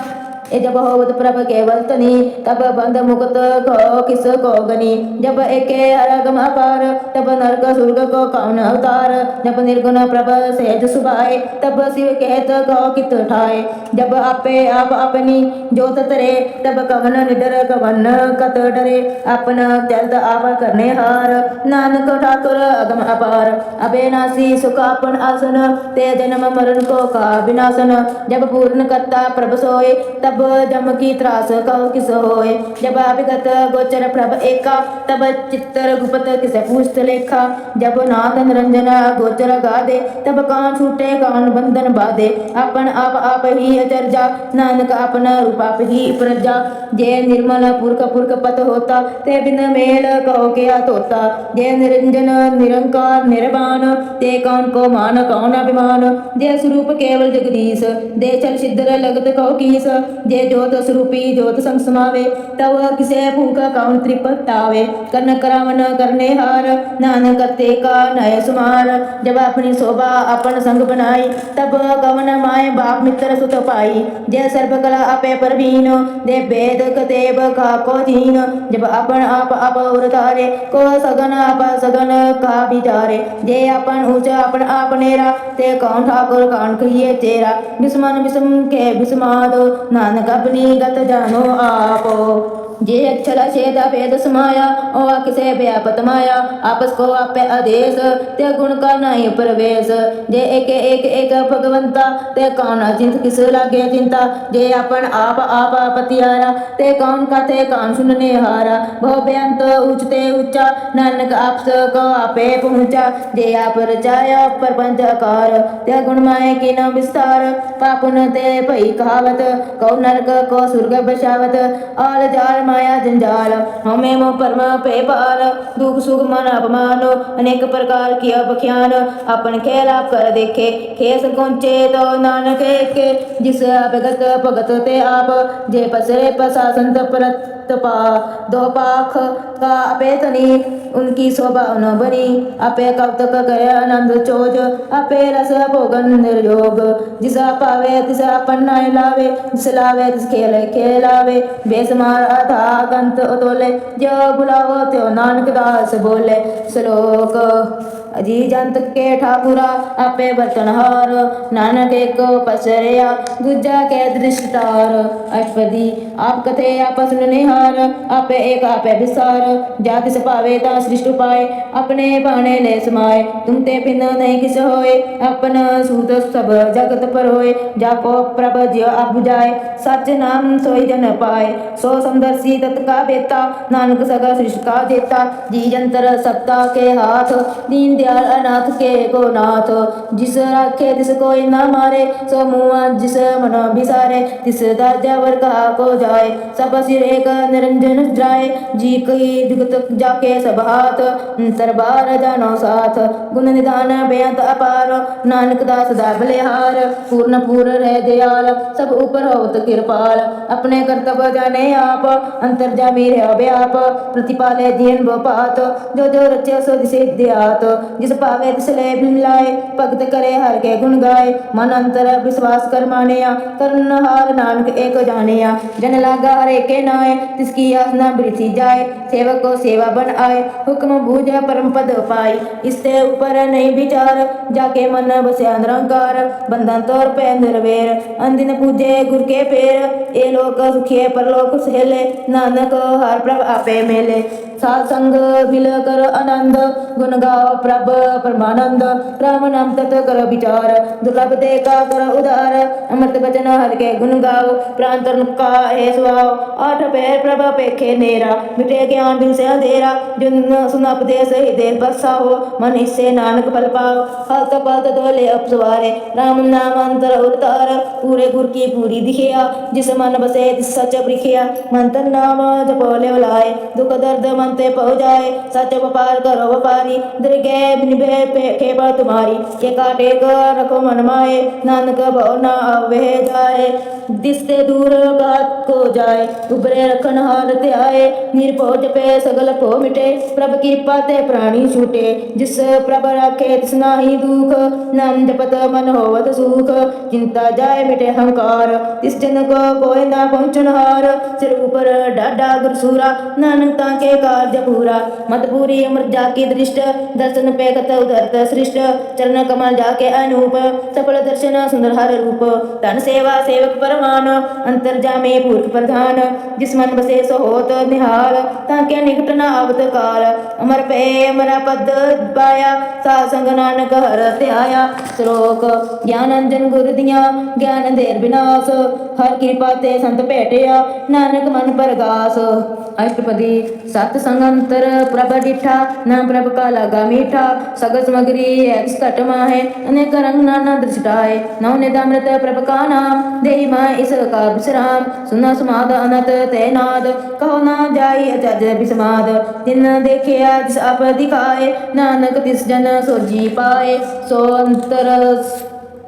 A: ए जब होवत प्रभ केवल तनी तब बंध मुक्त को किस को गनी जब एके हरगम अपार तब नरक सुर्ग को कौन अवतार जब निर्गुण प्रभ सहज सुभाए तब शिव कहत को कित ठाए जब आपे आप अपनी जोत तरे तब कवन निडर कवन कत डरे अपन चलत आप करने हार नानक ठाकुर अगम अपार अबेनासी सुख अपन आसन ते जन्म मरण को का विनाशन जब पूर्ण करता प्रभ सोए तब जम की त्रास कहो किस होए जब अभिगत गोचर प्रभ एका तब चित्तर गुपत किसे पूछ लेखा जब नाथ निरंजन गोचर गादे तब कान छूटे कान बंधन बाधे अपन आप ही अचर्जा नानक अपना रूप आप ही प्रजा जय निर्मल पुरख पुरख पत होता ते बिन मेल कहो क्या तोता जय निरंजन निरंकार निर्वाण ते कौन को मान कौन अभिमान जय स्वरूप केवल जगदीश दे चल सिद्धर लगत कहो कीस जय ज्योत स्वरूपी ज्योत संग समावे तव किसे भूखा कौन त्रिपतावे कर्ण करावन करने हार नानक करते का नय सुमार जब अपनी शोभा अपन संग बनाई तब कवन माय बाप मित्र सुत पाई जय सर्व कला आपे परवीन दे वेद कतेब का को जीन जब अपन आप उतारे को सगन आप सगन का विचारे जय अपन ऊंच अपन आप नेरा ते कौन ठाकुर कौन कहिए तेरा बिस्मन बिस्म के बिस्माद नानक अपनी गत जानो आपो जे अक्षर छेद भेद समाया और किसे व्यापत माया आपस को आपे आदेश ते गुण का नहीं प्रवेश जे एक भगवंता ते कौन चिंत किस लागे चिंता जे अपन आप पतियारा ते कौन का ते कौन सुनने हारा बहु बेअंत उचते ऊंचा नानक आप को आपे पहुंचा जे आप रचाया प्रपंच आकार ते गुण माय की न विस्तार पापुन ते भई कहावत कौ नरक को स्वर्ग बसावत आल जाल माया जंजाल हमें मोह परम पे पार दुख सुख मन अपमान अनेक प्रकार की बख्यान अपन खेल आप कर देखे खेस कोंचे तो नानक के जिस अभगत भगत ते आप जे पसरे पसा संत परत पा दो पाख का अपेतनी उनकी शोभा न बनी अपे कौतक करे आनंद चोज अपे रस भोगन निर्योग जिसा पावे तिसा अपन नाय लावे जिस लावे तिस खेलावे बेसमार था गंत उतोले जो बुलावो त्यो नानक दास बोले श्लोक अजी जंत के ठाकुरा आपे बर्तनहार नानक एक पसरिया दूजा के दृष्टार अष्टपदी आप कथे आप सुनने हार आपे एक आपे विसार जाति से पावे ता सृष्ट पाए अपने बाणे ले समाए तुम ते बिन नहीं किस होए अपन सूत सब जगत पर होए जाको प्रभ जियो आप बुझाए सच नाम सोई जन पाए सो समदर्शी तत् का बेता नानक सगा सृष्ट का जेता जी जंतर सप्ताह के हाथ दीन दयाल अनाथ के को नाथ। जिस राखे तिस कोई ना मारे, सो मुआ जिस मन बिसारे। तिस दाजावर कहा को जाए, सब सिर एक निरंजन जाए। जी कही जुगत जाके सब हाथ, तरबार जानो साथ। गुण निधान बेअंत अपार, नानक दास दा बलिहार। पूर्ण पूर्ण रह दयाल, सब ऊपर होत कृपाल। अपने कर्तव्य जाने आप, अंतर्जामी रह व्याप। प्रतिपाले दीन बात, जो जो रचे सो दिसे दियात। जिस पावे तिस ले मिलाए, भगत करे हर के गुण गाए। मन अंतर विश्वास कर मानिया, करन हार नानक एक जानिया। जन लागा हर के नाए, तिसकी आस न बिरथी जाए। सेवक को सेवा बन आए, हुक्म बूझा परम पद पाई। इससे ऊपर नहीं विचार, जाके मन बस्या निरंकार। बंधन तोर पे निर्वेर, अंदिन पूजे गुर के पेर। ए लोक सुखिए परलोक सहेले, नानक हर प्रभ आपे मेले। साध संग मिल कर आनंद, गुण गाओ प्रभ परमानंद। राम नाम तत कर विचार, दुर्लभ देखा कर उदार। अमृत बचन हर के गुण गाओ, प्राण तन का है सुआओ। आठ पैर प्रभ पेखे नेरा, मिटे ज्ञान बिन से अंधेरा। जिन सुन उपदेश हृदय बसाओ, मन इससे नानक फल पाओ। हत पत धोले अपसवारे, राम नाम अंतर उतार। पूरे गुर की पूरी दिखिया, जिस मन बसे तिस सच प्रिखिया। मन तन नाम जपो ले लाए, दुख दर्द मन ते पौ जाए। सच व्यापार करो व्यापारी, दृगे निभे पेखे पर तुम्हारी। के काटे कर रखो मन माए, नानक भव न आवे जाए। दिसते दूर बात को जाए, उबरे रखन हार त्याए। निरभो जपे सगल को मिटे, प्रभ कृपा ते प्राणी छूटे। जिस प्रभ राखे तिस नाहि दुख, नाम जपत मन होवत सुख। चिंता जाए मिटे अहंकार, तिस जन को कोई ना पहुँचन हार। सिर ऊपर डाडा गुरसूरा, नानक ताके कार्य पूरा। मत पूरी अमृत जाकी दृष्ट, दर्शन पे कत उधरत सृष्ट। चरण कमल जाके अनूप, सफल दर्शन सुंदर हर रूप। धन सेवा सेवक परमान, अंतर्जामे पुरख प्रधान। जिस मन बसे सो होत निहाल, ताके निकट न आवत काल। अमर पे अमरा पद पाया, साध संग नानक हर त्याया। श्लोक ज्ञान अंजन गुर दिया, ज्ञान देर विनाश। हर कृपा ते संत भेटिया, नानक मन परगास। अष्टपदी सत संग अंतर प्रभ डिठा, नाम प्रभ का लगा मीठा। सगल समग्री घट माहे, अनेक रंग नाना दृष्टाए। नौ निदामृत प्रभ का नाम, देहि माय इस का विश्राम। सुना समाद अनत ते नाद, कहो ना जाई अचज विस्माद। जिन देखिया जिस आप दिखाए, नानक तिस जन सोजी पाए। सो अंतर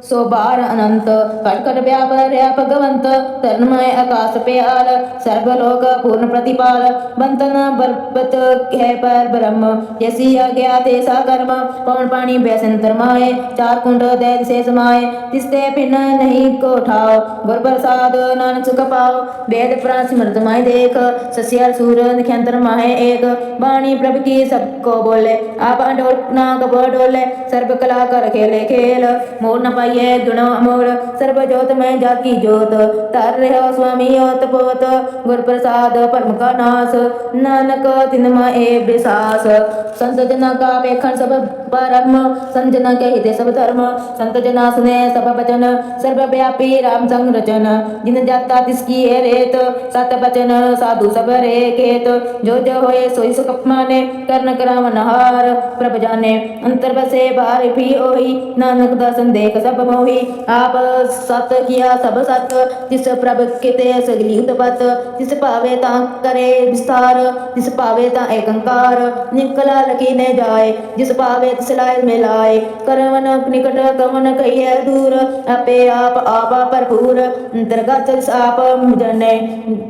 A: सो बार अनंत, कट कट व्यापर है भगवंत। तन्मय आकाश प्याल, सर्वलोक पूर्ण प्रतिपाल। बंतन बरबत है पर ब्रह्म, जैसी आज्ञा तैसा कर्म। पवन पानी बैसंतर माए, चार कुंड दे से समाये। तिसते भिन्न नहीं को ठाओ, गुर प्रसाद नानक सुख पाओ। वेद पुराण सिमरत माय देख, सस्यर सूर निख्यंतर माहे एक। वाणी प्रभु की सबको बोले, आप अडोल ना कबो डोले। सर्व कला कर खेले खेल, मोर न पाइए गुण अमोल। सर्व जोत में जाकी जोत, तार रहो स्वामी ओत पोत। गुर प्रसाद परम का नाश, नानक तिन ए विसास। संत जना का पेखन सब परम, संत जना के हिते सब धर्म। संत जना सुने सब बचन, सर्वव्यापी राम संग रचन। जिन जाता तिसकी है रेत, सत बचन साधु सब रे केत। जो जो होए सोई सुख माने, कर्ण करावन हार प्रभ जाने। अंतर बसे बाहर भी ओही, नानक दर्शन देख सब मोही। आप सत किया सब सत, जिस प्रभ किते सगली उत्पत। जिस पावे ता करे विस्तार, जिस पावे ता एकंकार। निकला लकी ने जाए, जिस पावे तिस लाय मिलाए। करवन निकट कवन कहिए दूर, आपे आप आपा भरपूर। अंतर्गत तिस आप जने,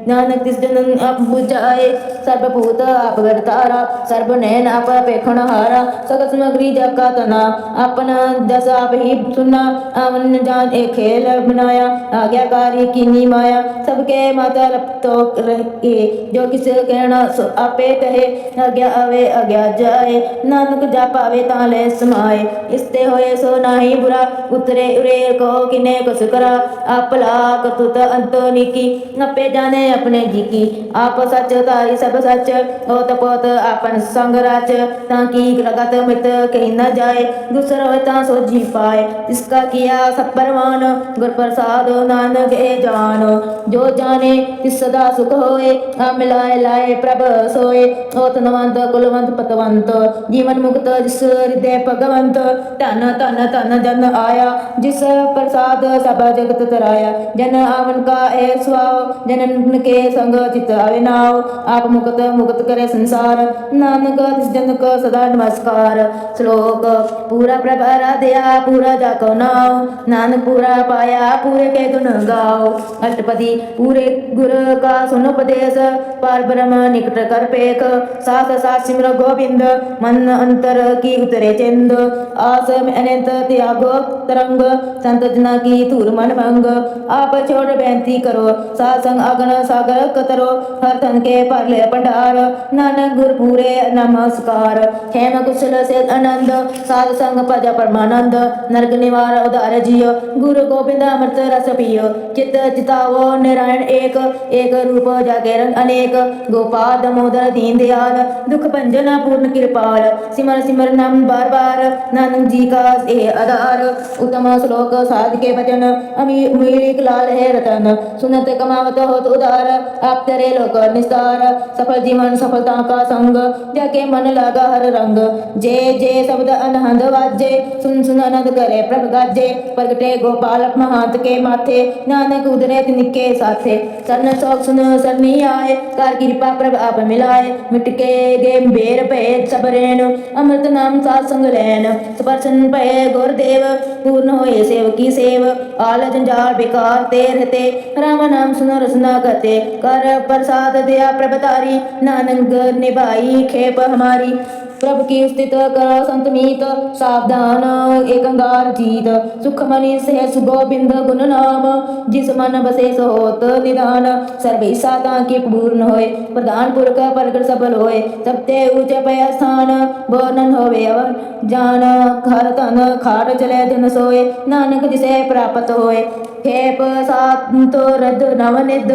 A: नानक तिस जन आप बुझाए। सर्वभूत आप तारा, सर्व नैन आप पेखण हारा। सगल समग्री जका तना, अपना दस आप ही सुना। आवन जान एक खेल बनाया, आज्ञाकारी कीनी माया। सबके माता तो रहे, जो किस कहना सो आपे कहे। आज्ञा आवे आज्ञा जाए, नानक जा पावे ताले समाए। इसते होए सो नाही बुरा, उतरे उरे को किने कस करा। आप लाक तुत अंतो निकी, आपे जाने अपने जी की। आप सच तारी सब सच, ओत पोत आपन संग राच। ताकि रगत मित कही न जाए, दूसरा होता सो जी पाए। इसका किया सत्परमान गुर प्रसाद नानक ए जान। जो जाने तिस सदा सुख होए मिलाए लाए प्रभ सोए। ओतनवंत कुलवंत पतवंत जीवन मुक्त जिस हृदय भगवंत। धन धन धन जन आया जिस प्रसाद सब जगत तराया। जन आवन का ए स्वाव जनन के संग चित आवे नाव। आप मुक्त मुक्त करे संसार नानक तिस जन को सदा नमस्कार। श्लोक पूरा प्रभ आराध्या पूरा जाको नाव। नानक पूरा पाया पूरे के गुण गाओ। अष्टपदी पूरे गुर का सुन उपदेश पार ब्रह्म निकट कर पेख। साथ साथ सिमर गोविंद मन अंतर की उतरे चिंद। आस में अनंत त्यागो तरंग संत जना की धूर मन भंग। आप छोड़ बेनती करो सात संग अगन सागर कतरो। हर तन के पर ले भंडार नानक गुर पूरे नमस्कार। हेम कुशल से आनंद साध संग प्रजा परमानंद। नरक निवार उदार जियो गुरु गोविंद अमृत रस पियो। चित चितावो नारायण एक एक रूप जाके रंग अनेक। गोपाल दामोदर दीन दयाल दुख भंजन पूर्ण कृपाल। सिमर सिमर नाम बार बार नानक जी का ए आधार। उत्तम श्लोक साध के वचन अमीलिक लाल है रतन। सुनत कमावत होत उदार आप तेरे लोक निस्तार। सफल जीवन सफलता का संग जाके मन लगा हर रंग। जे जे शब्द अनहद वाजे सुन सुन आनंद करे प्रभ गाजे। प्रगटे गोपाल महंत के माथे नानक उदरे तिनके साथे। सरन शौक सुन सरनी आए कार कृपा प्रभ आप मिलाए। मिट के गे बेर भेद सब रेण अमृत नाम सात संग लैन। स्पर्शन भय गुरुदेव पूर्ण होए सेव की सेव। आल जंजाल बेकार ते रहते राम नाम सुनो रसना करते। कर प्रसाद दया प्रभतारी नानक निभाई खेप हमारी। प्रभु की स्थित करो संत मीत सावधान एक अंगार जीत। सुख मनि सह सुगोबिंद गुण नाम जिस मन बसे सो होत निदान। सर्व साता के पूर्ण होए प्रधान पुरख प्रगट सबल होए। सबते ऊंच पय स्थान वर्णन होवे अवर जान। हर तन खाट चले जन सोए नानक जिसे प्राप्त होए। खेप सात रद नवनिध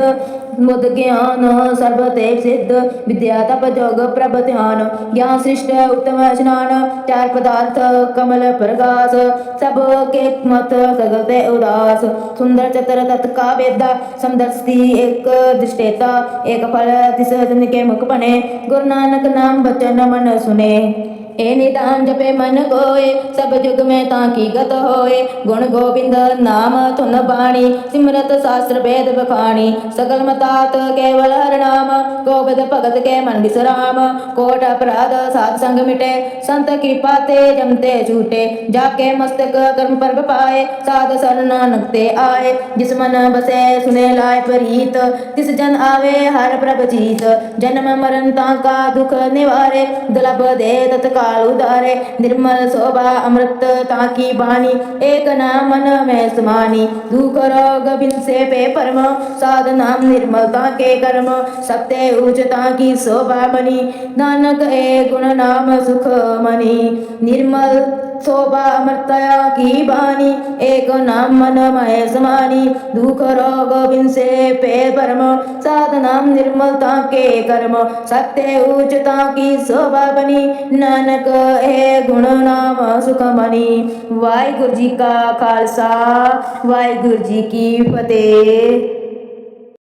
A: मुद ज्ञान सर्व तेज सिद्ध। विद्या तप जोग प्रभ ध्यान ज्ञान सृष्ट उत्तम स्नान। चार पदार्थ कमल प्रकाश सब के मत सगल ते उदास। सुंदर चतर तत्का वेदा समदर्शी एक दृष्टेता। एक फल तिस जन के मुख बने गुरु नानक नाम बचन मन सुने। ए निदान जपे मन कोय सब जुग में ताकी गत होए। गुण गोविंद नाम धुन बाणी सिमरत शास्त्र वेद बखानी। सकल मतात केवल हर नाम गोविंद भगत के मन विश्राम। कोट अपराध साध संग मिटे संत कृपा ते जमते छूटे। जाके मस्तक कर्म पर्व पाए साध शरण नानक ते आए। जिस मन बसे सुने लाए प्रीत तिस जन आवे हर प्रभ जीत। जन्म मरण ताका दुख निवारे दुर्लभ दे तत्काल उदारे। निर्मल शोभा अमृत ताकी बानी एक नाम मन में समानी। दुख रोग बिन से पे परम साध नाम निर्मलता के कर्म। सत्य उच्चता की शोभा बनी नानक ए गुण नाम सुख मनी। निर्मल शोभा अमृतया की बानी एक नाम मन मय समानी। दुख रोग बिन से पे परम साध नाम निर्मलता के कर्म। सत्य उच्चता की शोभा बनी नानक ए गुण नाम सुख मनी। वाहिगुरु जी का खालसा वाहिगुरु जी की फतेह।